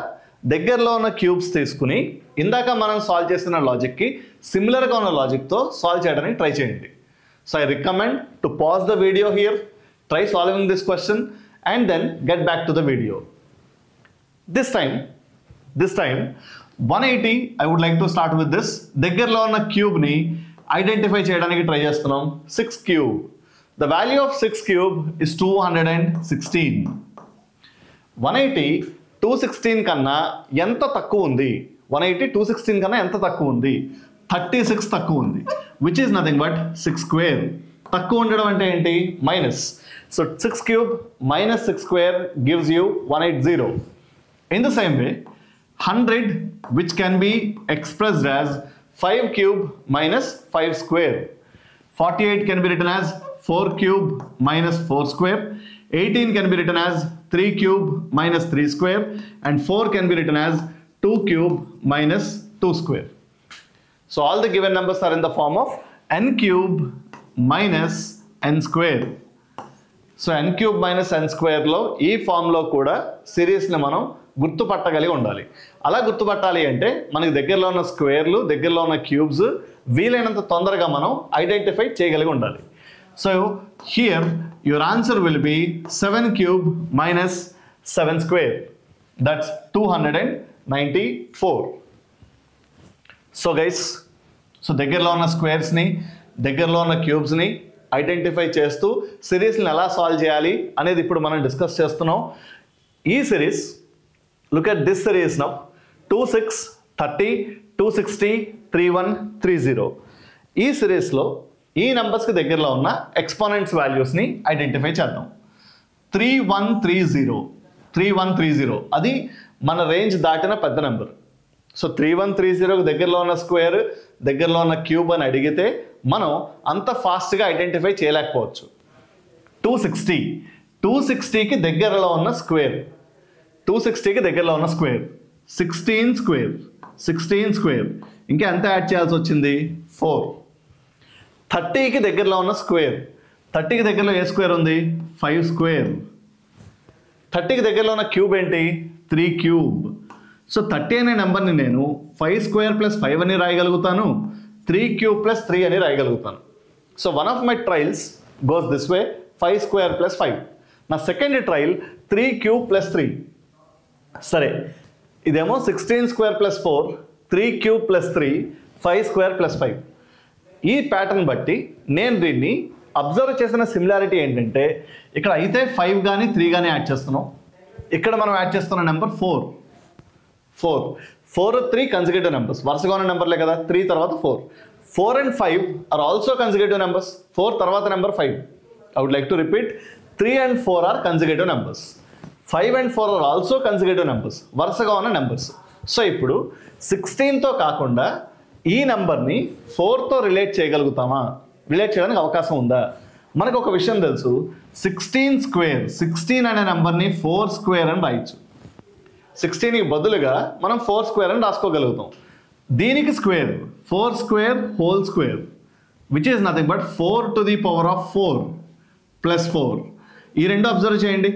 దగ్గరలో ఉన్న క్యూబ్స్ తీసుకుని ఇందాక మనం సాల్వ్ చేసిన లాజిక్కి సిమిలర్గా ఉన్న లాజిక్తో సాల్వ్ చేయడానికి ట్రై చేయండి. So I recommend to pause the video here, try solving this question and then get back to the video. This time 180 I would like to start with this. దగ్గరలో ఉన్న క్యూబ్ని ఐడెంటిఫై చేయడానికి ట్రై చేస్తున్నాం. 6 cube. The value of 6 cube is 216. 180 216 కన్నా ఎంత తక్కువ ఉంది? 180 216 కన్నా ఎంత తక్కువ ఉంది? 36 తక్కువ ఉంది. Which is nothing but 6 square. తక్కువ ఉండడం అంటే ఏంటి? Minus. So 6 cube minus 6 square gives you 180. In the same way, 100, which can be expressed as 5 cube minus 5 square. 48 can be written as 4 cube minus 4 square. 18 can be written as 3 cube minus 3 square. And 4 can be written as 2 cube minus 2 square. So all the given numbers are in the form of n cube minus n square. So n cube minus n స్క్వేర్లో ఈ ఫామ్లో కూడా సిరీస్ని మనం గుర్తుపట్టగలిగి ఉండాలి. అలా గుర్తుపట్టాలి అంటే మనకి దగ్గరలో ఉన్న స్క్వేర్లు, దగ్గరలో ఉన్న క్యూబ్స్ వీలైనంత తొందరగా మనం ఐడెంటిఫై చేయగలిగి ఉండాలి. So here your answer will be 7 cube minus 7 square. That's 294. So guys, so దగ్గరలో ఉన్న స్క్వేర్స్ని, దగ్గరలో ఉన్న క్యూబ్స్ని ఐడెంటిఫై చేస్తూ సిరీస్ని ఎలా సాల్వ్ చేయాలి అనేది ఇప్పుడు మనం డిస్కస్ చేస్తున్నాం. ఈ series Look at this series now. 2, 6, 30, 260, 31, 30. ఈ సిరీస్లో ఈ నెంబర్స్కి దగ్గరలో ఉన్న ఎక్స్పోనెంట్స్ వాల్యూస్ని ఐడెంటిఫై చేద్దాం. 3130 అది మన రేంజ్ దాటిన పెద్ద నెంబర్. సో 3130కి దగ్గరలో ఉన్న స్క్వేర్, దగ్గరలో ఉన్న క్యూబ్ అని అడిగితే మనం అంత ఫాస్ట్గా ఐడెంటిఫై చేయలేకపోవచ్చు. 260కి దగ్గరలో ఉన్న స్క్వేర్, 260కి దగ్గరలో ఉన్న స్క్వేర్ 16 స్క్వేర్ ఇంకా ఎంత యాడ్ చేయాల్సి వచ్చింది 4. 30కి దగ్గరలో ఉన్న స్క్వేర్, 30కి దగ్గరలో ఏ స్క్వేర్ ఉంది 5 స్క్వేర్. 30కి దగ్గరలో ఉన్న క్యూబ్ ఏంటి 3 క్యూబ్. సో 30 అనే నెంబర్ని నేను 5 స్క్వేర్ ప్లస్ 5 అని రాయగలుగుతాను, 3 క్యూబ్ ప్లస్ 3 అని రాయగలుగుతాను. So one of my trials goes this way, 5 square plus 5. నా సెకండ్ ట్రయల్ 3 క్యూబ్ ప్లస్ 3. సరే, ఇదేమో 16 square plus 4, 3 cube plus 3, 5 square plus 5. ఈ ప్యాటర్న్ బట్టి నేను దీన్ని అబ్జర్వ్ చేసిన సిమిలారిటీ ఏంటంటే, ఇక్కడ అయితే 5 కానీ 3 కానీ యాడ్ చేస్తున్నాం, ఇక్కడ మనం యాడ్ చేస్తున్న నెంబర్ 4. 3 కన్సిక్యూటివ్ నెంబర్స్, వరుసగా ఉన్న నెంబర్లే కదా, 3 తర్వాత 4. 4 and 5 are also consecutive numbers. 4 తర్వాత number 5. I would like to repeat, 3 and 4 are consecutive numbers. 5 and 4 are also consecutive numbers, వరుసగా ఉన్న నెంబర్స్. సో ఇప్పుడు 16తో కాకుండా ఈ నెంబర్ని 4తో రిలేట్ చేయగలుగుతామా, రిలేట్ చేయడానికి అవకాశం ఉందా? మనకు ఒక విషయం తెలుసు, 16 స్క్వేర్, 16 అనే నెంబర్ని 4 స్క్వేర్ అని రాయొచ్చు. 16కి బదులుగా మనం 4 స్క్వేర్ అని రాసుకోగలుగుతాం. దీనికి square 4 square whole square, which is nothing but 4 to the power of 4 plus 4. ఈ రెండు అబ్జర్వ్ చేయండి,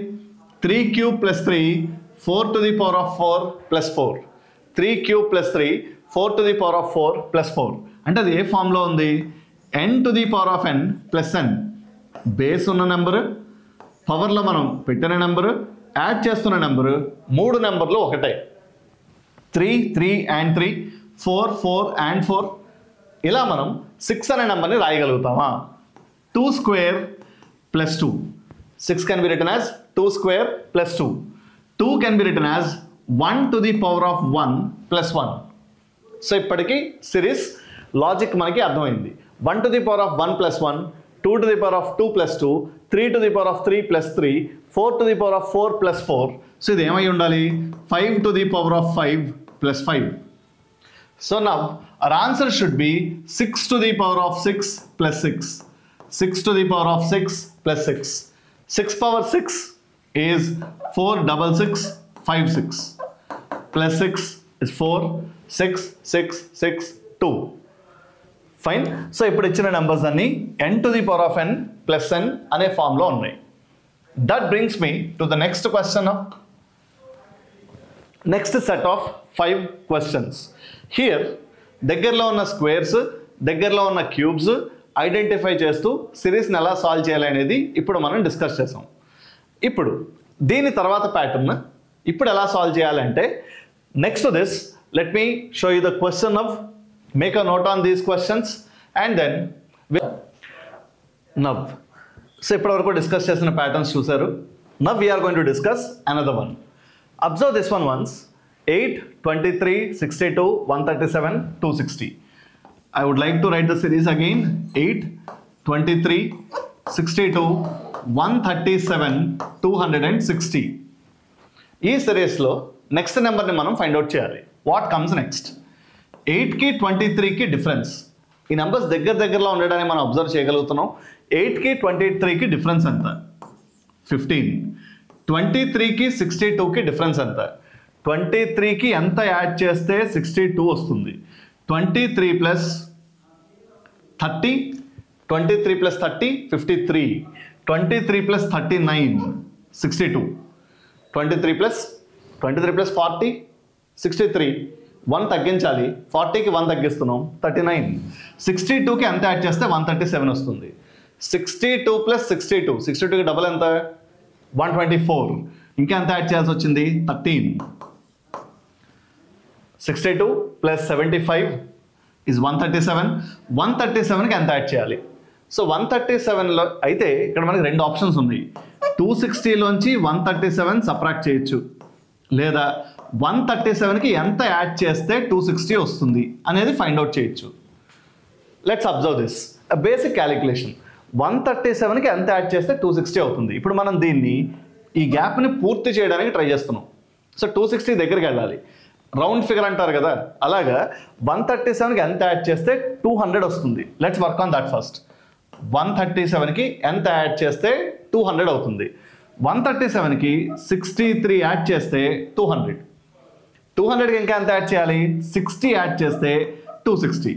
3 cube plus 3, 4 to the power of 4 plus 4. 3 cube plus 3, 4 to the power of 4 plus 4. అంటే అది ఏ ఫామ్లో ఉంది, n to the power of n plus n. Base ఉన్న నెంబరు, పవర్లో మనం పెట్టిన నెంబరు, యాడ్ చేస్తున్న నెంబరు, 3 నెంబర్లు ఒకటే. 3 and 3, 4 and 4. ఇలా మనం 6 అనే నెంబర్ని రాయగలుగుతామా? 2 square plus 2. 6 can be written as 2 square plus 2. 2 can be written as 1 to the power of 1 plus 1. So ఇప్పటికీ సిరీస్ లాజిక్ మనకి అర్థమైంది. 1 to the power of 1 plus 1, 2 to the power of 2 plus 2, 3 to the power of 3 plus 3, 4 to the power of 4 plus 4. So ఇది ఏమై ఉండాలి, 5 to the power of 5 plus 5. So now our answer should be 6 to the power of 6 plus 6. 6 to the power of 6 plus 6. 6 power 6 is 46656 plus 6 is 4, 6, 6, 6, 2. Fine. So ఇప్పుడు ఇచ్చిన నెంబర్స్ అన్ని n to the power of n plus n అనే ఫామ్లో ఉన్నాయి. That brings me to the next question of next set of 5 questions. Here దగ్గరలో ఉన్న స్క్వేర్స్, దగ్గరలో ఉన్న క్యూబ్స్ ఐడెంటిఫై చేస్తూ సిరీస్ని ఎలా సాల్వ్ చేయాలి అనేది ఇప్పుడు మనం డిస్కస్ చేసాం. ఇప్పుడు దీని తర్వాత ప్యాటర్న్ ఇప్పుడు ఎలా సాల్వ్ చేయాలంటే, next this let me show you the question of, make a note on these questions and then now. So ఇప్పటివరకు డిస్కస్ చేసిన ప్యాటర్న్స్ చూసారు. Now we're going to discuss another one. Observe this one once. 8, 23, 62, 137, 260. I would like to write the series again. 8, 23, 62, 137, 260. ఈ సిరీస్లో నెక్స్ట్ నెంబర్ని మనం ఫైండ్ అవుట్ చేయాలి. What comes next? 8కి 23కి డిఫరెన్స్. ఈ నెంబర్స్ దగ్గరలో ఉండడాన్ని మనం అబ్జర్వ్ చేయగలుగుతున్నాం. 8కి 23కి డిఫరెన్స్ ఎంత? 15. 23కి 62కి డిఫరెన్స్ ఎంత? 23కి ఎంత యాడ్ చేస్తే 62 వస్తుంది? 23 ప్లస్ 30, 23 ప్లస్ 30, 53, 23 ప్లస్ 39, 62, 23 ప్లస్ 40, 63, 1 తగ్గించాలి, 40కి 1 తగ్గిస్తున్నాం, 39, 62కి ఎంత యాడ్ చేస్తే 137 వస్తుంది? 62 ప్లస్ 62, 62కి డబల్ ఎంత? 124, ఇంకా ఎంత యాడ్ చేయాల్సి వచ్చింది? 13. 62 ప్లస్ 75 is 137. 137కి ఎంత యాడ్ చేయాలి? సో 137లో అయితే ఇక్కడ మనకి రెండు ఆప్షన్స్ ఉన్నాయి. 260లోంచి 137 సబ్ట్రాక్ట్ చేయొచ్చు. లేదా 137కి ఎంత యాడ్ చేస్తే 260 వస్తుంది అనేది ఫైండ్ అవుట్ చేయొచ్చు. Let's observe this basic calculation. 137కి ఎంత యాడ్ చేస్తే 260 అవుతుంది. ఇప్పుడు మనం దీన్ని ఈ గ్యాప్ని పూర్తి చేయడానికి ట్రై చేస్తున్నాం. సో 260 దగ్గరికి వెళ్ళాలి, రౌండ్ ఫిగర్ అంటారు కదా, అలాగా 137కి ఎంత యాడ్ చేస్తే 200 వస్తుంది. Let's work on that first. 137కి ఎంత యాడ్ చేస్తే 200 అవుతుంది. 137కి 63 యాడ్ చేస్తే 200. 200కి ఇంకా ఎంత యాడ్ చేయాలి? 60 యాడ్ చేస్తే 260.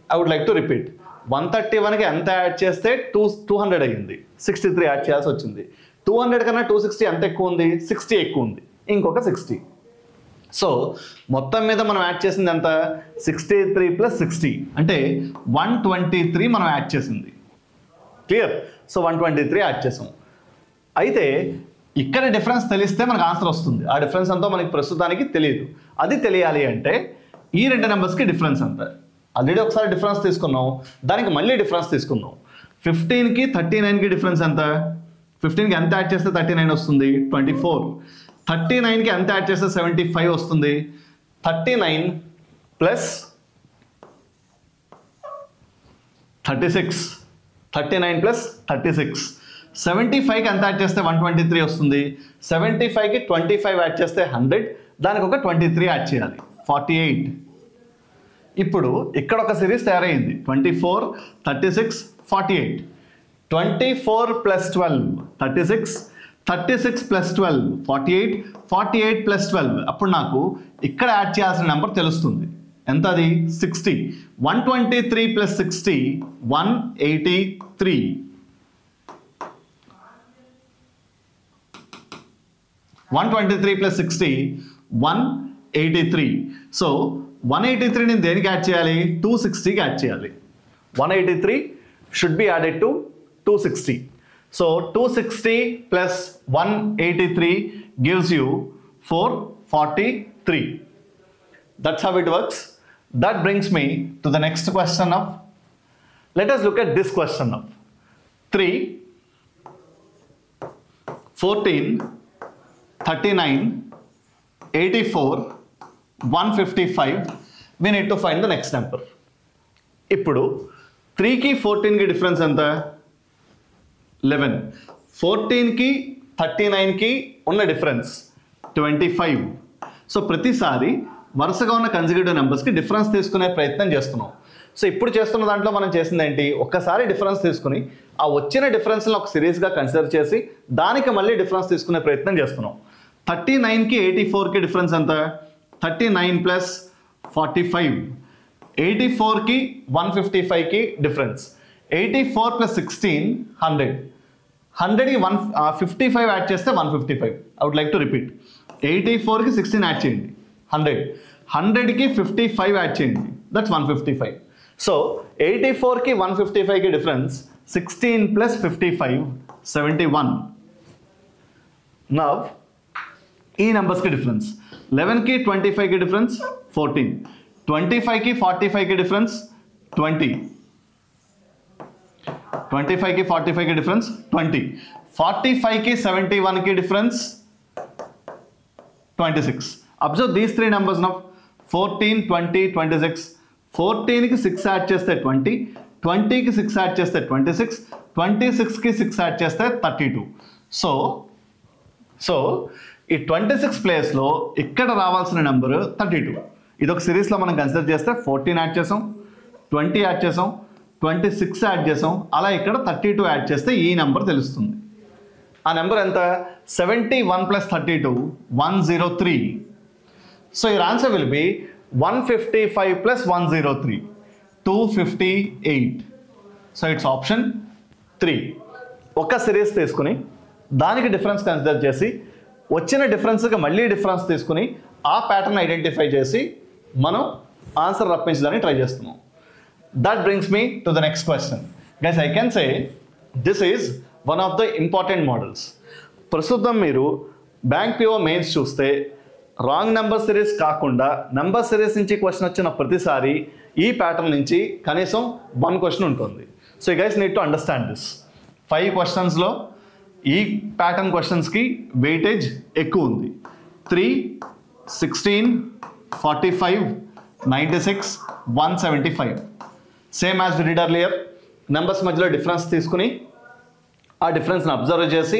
I would like to repeat. 131కి ఎంత యాడ్ చేస్తే 200 అయ్యింది, 63 యాడ్ చేయాల్సి వచ్చింది. 200 కన్నా 260 ఎంత ఎక్కువ ఉంది? 60 ఎక్కువ ఉంది, ఇంకొక 60. సో మొత్తం మీద మనం యాడ్ చేసింది ఎంత? 63 ప్లస్ 60 అంటే 123 మనం యాడ్ చేసింది. క్లియర్? సో 123 యాడ్ చేసాం. అయితే ఇక్కడ డిఫరెన్స్ తెలిస్తే మనకు ఆన్సర్ వస్తుంది. ఆ డిఫరెన్స్ అంతా మనకి ప్రస్తుతానికి తెలియదు. అది తెలియాలి అంటే ఈ రెండు నెంబర్స్కి డిఫరెన్స్ ఎంత? ఆల్రెడీ ఒకసారి డిఫరెన్స్ తీసుకున్నాం, దానికి మళ్ళీ డిఫరెన్స్ తీసుకుందాం. 15కి 39కి డిఫరెన్స్ ఎంత? 15కి ఎంత యాడ్ చేస్తే 39 వస్తుంది? 24. 39కి ఎంత యాడ్ చేస్తే 75 వస్తుంది? 39 ప్లస్ 36. 39 ప్లస్ 36. 75కి ఎంత యాడ్ చేస్తే 123 వస్తుంది? 75కి 25 యాడ్ చేస్తే 100, దానికి ఒక 23 యాడ్ చేయాలి, 48. ఇప్పుడు ఇక్కడ ఒక సిరీస్ తయారైంది, 24, 36, 48. 24 ప్లస్ 12 36, 36 ప్లస్ 12 48, 48 ప్లస్ 12. అప్పుడు నాకు ఇక్కడ యాడ్ చేయాల్సిన నెంబర్ తెలుస్తుంది. ఎంత అది? 60. 123 ప్లస్ 60 183. 123 ప్లస్ 60 183. సో 183 నేను దేనికి యాడ్ చేయాలి? 260కి యాడ్ చేయాలి. 183 should be added to 260. So 260 plus 183 gives you 443. That's how it works. That brings me to the next question of, let us look at this question of 3, 14, 39, 84, 155. We need to find the next number. ఇప్పుడు 3కి 14కి డిఫరెన్స్ ఎంత? 11. 14కి 39కి ఉన్న డిఫరెన్స్ 25. సో ప్రతిసారి వరుసగా ఉన్న కన్సిక్యూటివ్ నెంబర్స్కి డిఫరెన్స్ తీసుకునే ప్రయత్నం చేస్తున్నాం. సో ఇప్పుడు చేస్తున్న దాంట్లో మనం చేసింది ఏంటి? ఒక్కసారి డిఫరెన్స్ తీసుకుని ఆ వచ్చిన డిఫరెన్స్ని ఒక సిరీస్గా కన్సిడర్ చేసి దానికి మళ్ళీ డిఫరెన్స్ తీసుకునే ప్రయత్నం చేస్తున్నాం. 39కి 84కి డిఫరెన్స్ ఎంత? 39 ప్లస్ 45. 84కి 155కి డిఫరెన్స్. 84 ప్లస్ 16 100. 100కి 55 యాడ్ చేస్తే 155. I would like to repeat. 84కి 16 యాడ్ చేయండి 100. 100కి 55 యాడ్ చేయండి, దట్స్ 155. సో 84కి 155కి డిఫరెన్స్ 16 ప్లస్ 55 71. నవ్ ఈ నెంబర్స్కి డిఫరెన్స్ 11కి 25కి డిఫరెన్స్ 14. 25కి 45కి డిఫరెన్స్ 20. 25కి 45కి డిఫరెన్స్ 20. 45కి 71కి difference 26. Observe these three numbers now. 14, 20, 26. 14కి 6 add చేస్తే 20, 20కి 6 యాడ్ చేస్తే 26, 26కి 6 యాడ్ చేస్తే 32. సో ఈ 26 ప్లేస్లో ఇక్కడ రావాల్సిన నెంబర్ 32. ఇది ఒక సిరీస్లో మనం కన్సిడర్ చేస్తే 14 యాడ్ చేసాం, 20 యాడ్ చేసాం, 26 యాడ్ చేసాం, అలా ఇక్కడ 32 యాడ్ చేస్తే ఈ నెంబర్ తెలుస్తుంది. ఆ నెంబర్ ఎంత? 71 plus 32 103. So your answer will be 155 plus 103 258. So it's option 3. ఒక సిరీస్ తీసుకుని దానికి డిఫరెన్స్ కన్సిడర్ చేసి వచ్చిన డిఫరెన్స్కి మళ్ళీ డిఫరెన్స్ తీసుకుని ఆ ప్యాటర్న్ ఐడెంటిఫై చేసి మనం ఆన్సర్ రప్పించడానికి ట్రై చేస్తున్నాం. That brings me to the next question. Guys, I can say this is one of the important models. ప్రస్తుతం మీరు బ్యాంక్ పిఓ మెయిన్స్ చూస్తే రాంగ్ నెంబర్ సిరీస్ కాకుండా నెంబర్ సిరీస్ నుంచి క్వశ్చన్ వచ్చిన ప్రతిసారి ఈ ప్యాటర్న్ నుంచి కనీసం 1 క్వశ్చన్ ఉంటుంది. So you guys need to understand this. 5 క్వశ్చన్స్లో ఈ ప్యాటర్న్ క్వశ్చన్స్కి వెయిటేజ్ ఎక్కువ ఉంది. 3, 16, 45, 96, 175. Same as we did earlier. Numbers మధ్యలో డిఫరెన్స్ తీసుకుని ఆ డిఫరెన్స్ని అబ్జర్వ్ చేసి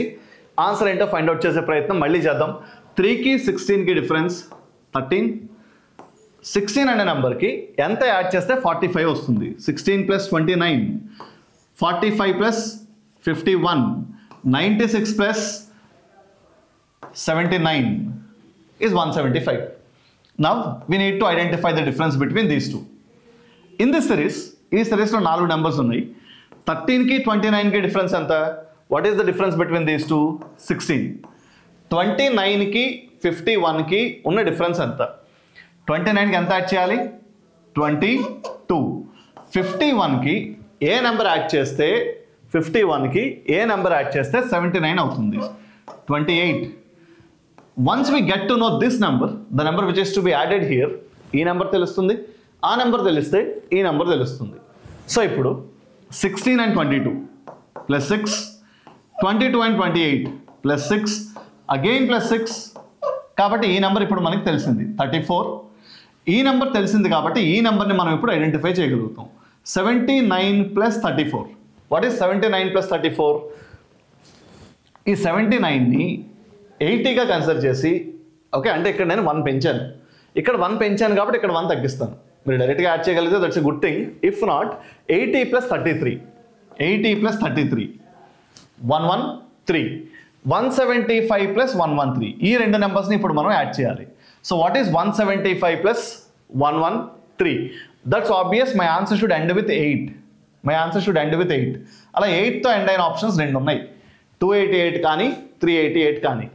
ఆన్సర్ ఏంటో ఫైండ్ అవుట్ చేసే ప్రయత్నం మళ్ళీ చేద్దాం. 3కి 16కి డిఫరెన్స్ 13. 16 అనే నెంబర్కి ఎంత యాడ్ చేస్తే 45 వస్తుంది? 16 + 29, 45 + 51, 96 + 79 is 175. Now we need to identify the difference between these two. In this series, ఈ సిరీస్లో 4 నెంబర్స్ ఉన్నాయి. 13కి 29కి డిఫరెన్స్ ఎంత? What is the difference between these two? 16. 29కి 51కి ఉన్న డిఫరెన్స్ ఎంత? 29కి ఎంత యాడ్ చేయాలి? 22. 51కి ఏ నెంబర్ యాడ్ చేస్తే 51కి ఏ నెంబర్ యాడ్ చేస్తే 79 అవుతుంది? 28. Once we get to know this number, the number which is to be added here, ఈ నెంబర్ తెలుస్తుంది, ఆ నెంబర్ తెలిస్తే ఈ నెంబర్ తెలుస్తుంది. సో ఇప్పుడు 16 and 22 plus 6, 22 and 28 plus 6, again plus 6, కాబట్టి ఈ నెంబర్ ఇప్పుడు మనకి తెలిసింది 34. ఈ నెంబర్ తెలిసింది కాబట్టి ఈ నెంబర్ని మనం ఇప్పుడు ఐడెంటిఫై చేయగలుగుతాం. 79 + 34. What is 79 + 34? ఈ 79ని 80గా కన్సిడర్ చేసి, ఓకే, అంటే ఇక్కడ నేను 1 పెంచాను, ఇక్కడ 1 పెంచాను కాబట్టి ఇక్కడ 1 తగ్గిస్తాను. మీరు డైరెక్ట్గా యాడ్ చేయగలిగితే that's a good thing. If not, 80 + 33, 80 + 33, 113, 175 + 113. ఈ రెండు నెంబర్స్ని ఇప్పుడు మనం యాడ్ చేయాలి. So what is 175 + 113? That's obvious. My answer should end with 8. My answer should end with 8. అలా 8తో ఎండ్ అయిన ఆప్షన్స్ 2 ఉన్నాయి, 288 కానీ 388 కానీ.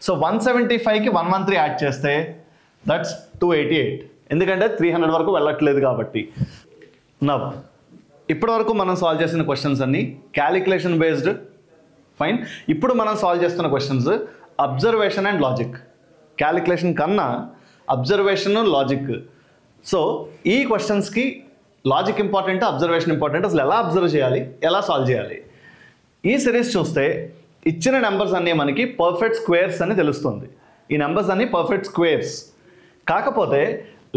సో 175కి 113 యాడ్ చేస్తే దట్స్ 288, ఎందుకంటే 300 వరకు వెళ్ళట్లేదు కాబట్టి. నవ్ ఇప్పటి వరకు మనం సాల్వ్ చేసిన క్వశ్చన్స్ అన్ని క్యాలిక్యులేషన్ బేస్డ్. ఫైన్. ఇప్పుడు మనం సాల్వ్ చేస్తున్న questions observation and logic. Calculation కన్నా అబ్జర్వేషన్, లాజిక్. సో ఈ క్వశ్చన్స్కి లాజిక్ ఇంపార్టెంట్, అబ్జర్వేషన్ ఇంపార్టెంట్. అసలు ఎలా అబ్జర్వ్ చేయాలి, ఎలా సాల్వ్ చేయాలి? ఈ సిరీస్ చూస్తే ఇచ్చిన నెంబర్స్ అన్నీ మనకి పర్ఫెక్ట్ స్క్వేర్స్ అని తెలుస్తుంది. ఈ నెంబర్స్ అన్నీ పర్ఫెక్ట్ స్క్వేర్స్. కాకపోతే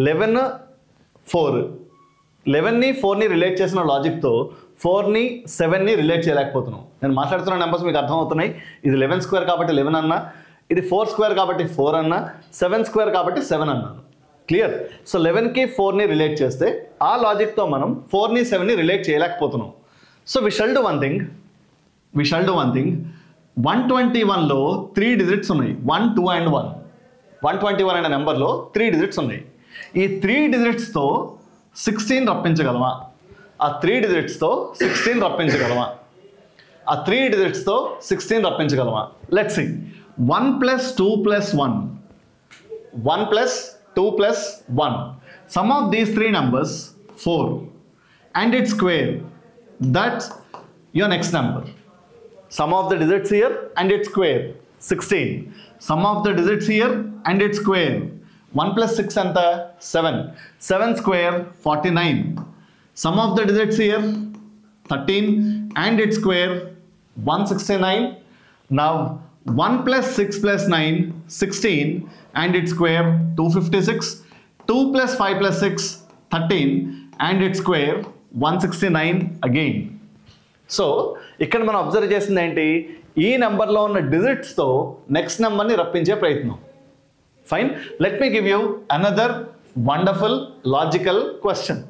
11, 4, 11ని 4ని రిలేట్ చేసిన లాజిక్తో 4ని 7ని రిలేట్ చేయలేకపోతున్నాం. నేను మాట్లాడుతున్న నెంబర్స్ మీకు అర్థమవుతున్నాయి. ఇది 11 స్క్వేర్ కాబట్టి 11 అన్నా, ఇది 4 స్క్వేర్ కాబట్టి 4 అన్నా, 7 స్క్వేర్ కాబట్టి 7 అన్నాను. క్లియర్? సో 11కి 4ని రిలేట్ చేస్తే ఆ లాజిక్తో మనం 4ని 7ని రిలేట్ చేయలేకపోతున్నాం. So we shall do one thing. 121లో 3 డిజిట్స్ ఉన్నాయి. 1, 2 and 1. 121 అనే నెంబర్లో 3 డిజిట్స్ ఉన్నాయి. ఈ 3 డిజిట్స్తో 16 రప్పించగలమా? ఆ 3 డిజిట్స్తో 16 రప్పించగలమా? ఆ 3 డిజిట్స్తో 16 రప్పించగలమా? Let's see. 1 + 2 + 1, 1 + 2 + 1. Sum of these 3 numbers 4 and its square. That's your next number. Sum of the digits here and its square 16. Sum of the digits here and its square. 1 + 6 anta 7. 7 square 49. Sum of the digits here 13 and its square 169. Now 1 + 6 + 9 16 and its square 256. 2 + 5 + 6 13 and its square 169 again. So ఇక్కడ మనం అబ్జర్వ్ చేసింది ఏంటి? ఈ నెంబర్లో ఉన్న డిజిట్స్తో నెక్స్ట్ నెంబర్ని రప్పించే ప్రయత్నం. Fine. Let me give you another wonderful logical question.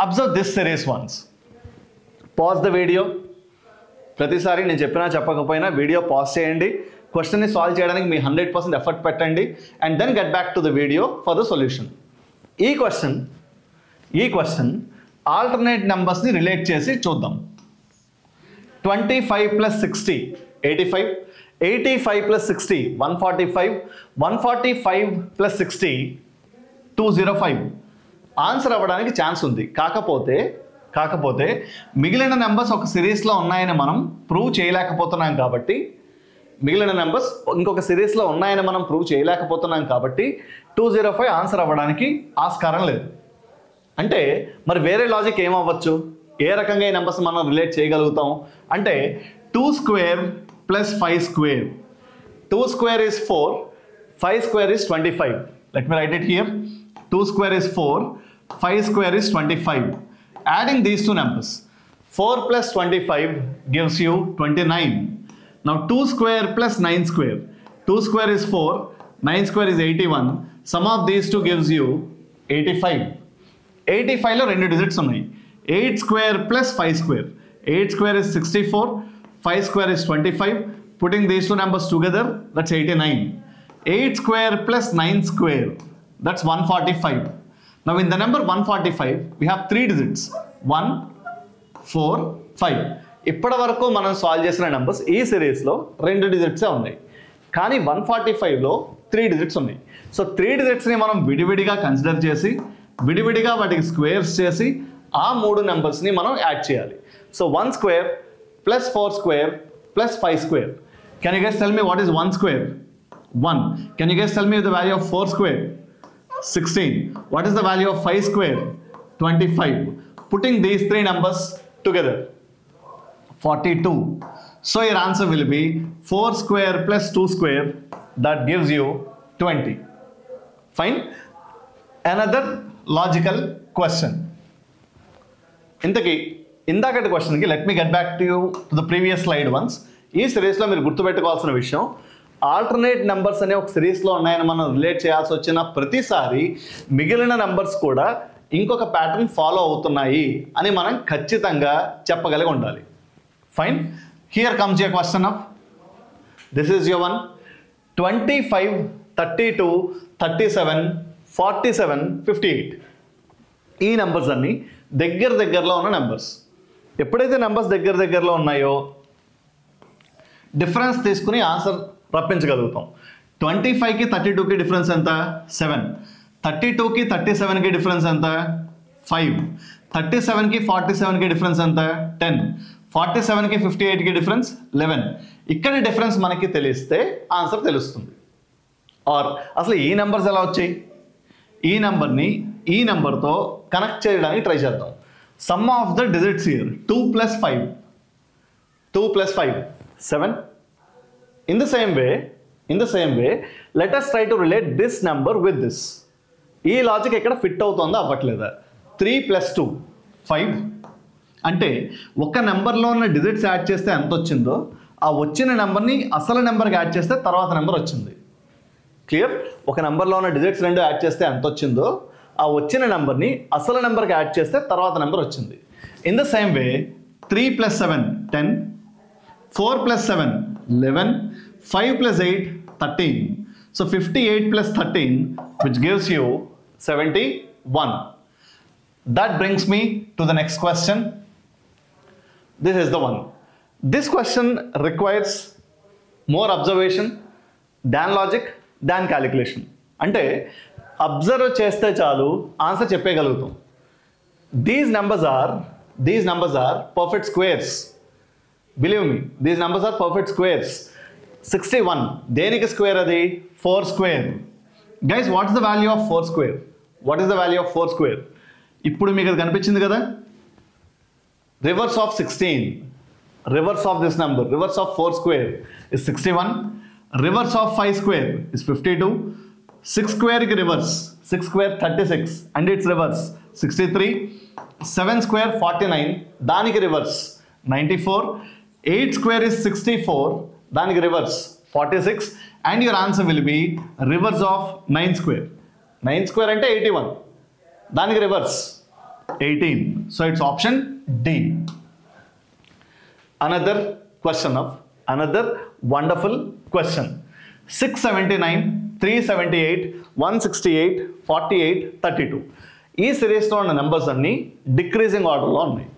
Observe this series once. Pause the video. ప్రతిసారి నేను చెప్పినా చెప్పకపోయినా వీడియో పాజ్ చేయండి. క్వశ్చన్ని సాల్వ్ చేయడానికి మీ 100% ఎఫర్ట్ పెట్టండి and then get back to the video for the solution. ఈ క్వశ్చన్ ఆల్టర్నేట్ నెంబర్స్ని రిలేట్ చేసి చూద్దాం. 25 + 60 85, 85 + 60 145, 145 + 60 205. ఆన్సర్ అవ్వడానికి ఛాన్స్ ఉంది. కాకపోతే మిగిలిన నెంబర్స్ ఒక సిరీస్లో ఉన్నాయని మనం ప్రూవ్ చేయలేకపోతున్నాం కాబట్టి, మిగిలిన నెంబర్స్ ఇంకొక సిరీస్లో ఉన్నాయని మనం ప్రూవ్ చేయలేకపోతున్నాం కాబట్టి 205 ఆన్సర్ అవ్వడానికి ఆస్కారం లేదు. అంటే మరి వేరే లాజిక్ ఏమవ్వచ్చు? ఏ రకంగా ఈ నెంబర్స్ మనం రిలేట్ చేయగలుగుతాం అంటే 2² + 5². 2² is 4, 5 square is 25. Let me write it here. 2 square is 4. 5 square is 25. Adding these two numbers. 4 plus 25 gives you 29. Now 2 square plus 9 square. 2 square is 4. 9 square is 81. Sum of these two gives you 85. 85 లో 2 digits ఉన్నాయి. 8 square plus 5 square. 8 square is 64. 5 square is 25. Putting these two numbers together, that's 89. 8 square plus 9 square, that's 145. Now in the number 145, we have 3 digits. 1, 4, 5. ఇప్పటి వరకు మనం సాల్వ్ చేసిన నెంబర్స్ ఈ సిరీస్లో 2 డిజిట్సే ఉన్నాయి. కానీ 145లో 3 డిజిట్స్ ఉన్నాయి. సో 3 డిజిట్స్ని మనం విడివిడిగా కన్సిడర్ చేసి విడివిడిగా వాటికి స్క్వేర్స్ చేసి ఆ 3 నెంబర్స్ని మనం యాడ్ చేయాలి. So 1 square plus 4 square plus 5 square. Can you guys tell me what is 1 square? 1. Can you guys tell me the value of 4 square? 16. What is the value of 5 square? 25. Putting these 3 numbers together, 42. So your answer will be 4 square plus 2 square, that gives you 20. Fine. Another logical question. ఇందాకటి క్వశ్చన్కి let me get back to you to the previous slide once. ఈ సిరీస్లో మీరు గుర్తుపెట్టుకోవాల్సిన విషయం, ఆల్టర్నేట్ నెంబర్స్ అనే ఒక సిరీస్లో ఉన్నాయని మనం రిలేట్ చేయాల్సి వచ్చిన ప్రతిసారి మిగిలిన నెంబర్స్ కూడా ఇంకొక ప్యాటర్న్ ఫాలో అవుతున్నాయి అని మనం ఖచ్చితంగా చెప్పగలిగి ఉండాలి. Fine. Here comes your question of this is your 1. 25, 32, 37, 47, 58. ఈ నెంబర్స్ అన్నీ దగ్గరలో ఉన్న నెంబర్స్. ఎప్పుడైతే నెంబర్స్ దగ్గరలో ఉన్నాయో డిఫరెన్స్ తీసుకుని ఆన్సర్ రప్పించగలుగుతాం. 25కి 32కి డిఫరెన్స్ ఎంత? 7. 32కి 37కి డిఫరెన్స్ ఎంత? 5. 37కి 47కి డిఫరెన్స్ ఎంత? 10. 47కి 58కి డిఫరెన్స్ 11. ఇక్కడ డిఫరెన్స్ మనకి తెలిస్తే ఆన్సర్ తెలుస్తుంది. ఆర్ అసలు ఈ నెంబర్స్ ఎలా వచ్చాయి? ఈ నెంబర్ని ఈ నెంబర్తో కనెక్ట్ చేయడానికి ట్రై చేద్దాం. Some of the digits here 2 plus 5. 2 plus 5, 7. In the same way, let us try to relate this number with this. ఈ లాజిక్ ఎక్కడ ఫిట్ అవుతుందో అవ్వట్లేదా? 3 plus 2, 5. అంటే ఒక నెంబర్లో ఉన్న డిజిట్స్ యాడ్ చేస్తే ఎంత వచ్చిందో ఆ వచ్చిన నెంబర్ని అసలు నెంబర్కి యాడ్ చేస్తే తర్వాత నెంబర్ వచ్చింది. క్లియర్? ఒక నెంబర్లో ఉన్న డిజిట్స్ 2 యాడ్ చేస్తే ఎంత వచ్చిందో ఆ వచ్చిన నెంబర్ని అసలు నెంబర్కి యాడ్ చేస్తే తర్వాత నెంబర్ వచ్చింది. In the same way 3 plus 7, 10. 4 plus 7, 11. 5 plus 8, 13. So 58 plus 13, which gives you 71. That brings me to the next question. This is the one. This question requires more observation than logic than calculation. అంటే అబ్జర్వ్ చేస్తే చాలు ఆన్సర్ చెప్పగలుగుతాం. These numbers are perfect squares. Believe me, these numbers are perfect squares. 61 దేనికి స్క్వేర్? అది 4 square. Guys, what is the value of 4 square? What is the value of 4 square? ఇప్పుడు మీకు అది కనిపించింది కదా, reverse of 16, reverse of this number, reverse of 4 square is 61, reverse of 5 square is 52, 6 square కి reverse, 6 square 36 and its reverse 63, 7 square 49 దానికి రివర్స్ 94, 8 square is 64 దానికి reverse 46 and your answer will be reverse of 9 square. 9 square అంటే 81 దానికి reverse 18. So it's option D. Another wonderful question. 679, 378, 168, 48, 32. ఈ సిరీస్లో ఉన్న నెంబర్స్ అన్నీ డిక్రీజింగ్ ఆర్డర్లో ఉన్నాయి.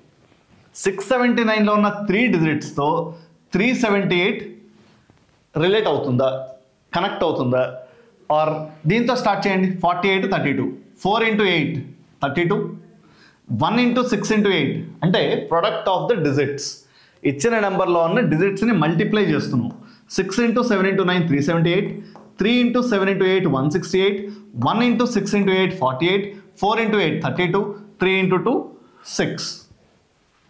679లో ఉన్న 3 డిజిట్స్తో 378 రిలేట్ అవుతుందా, కనెక్ట్ అవుతుందా? ఆర్ దీంతో స్టార్ట్ చేయండి. 48, 32. 4 into 8, 32. 1 into 6 into 8 అంటే ప్రొడక్ట్ ఆఫ్ ద డిజిట్స్. ఇచ్చిన నెంబర్లో ఉన్న డిజిట్స్ని మల్టిప్లై చేస్తున్నాం. 6 into 7 into 9, 378. 3 into 7 into 8, 168. 1 into 6 into 8, 48. 4 into 8, 32. 3 into 2, 6.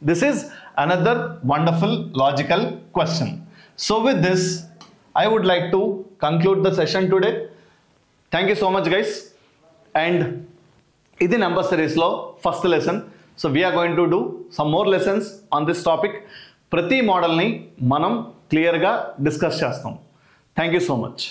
This is another wonderful logical question. So with this, I would like to conclude the session today. Thank you so much guys. And ఇది నెంబర్ సిరీస్లో first lesson. So we're going to do some more lessons on this topic. ప్రతి మోడల్ని మనం క్లియర్గా డిస్కస్ చేస్తాం. Thank you so much.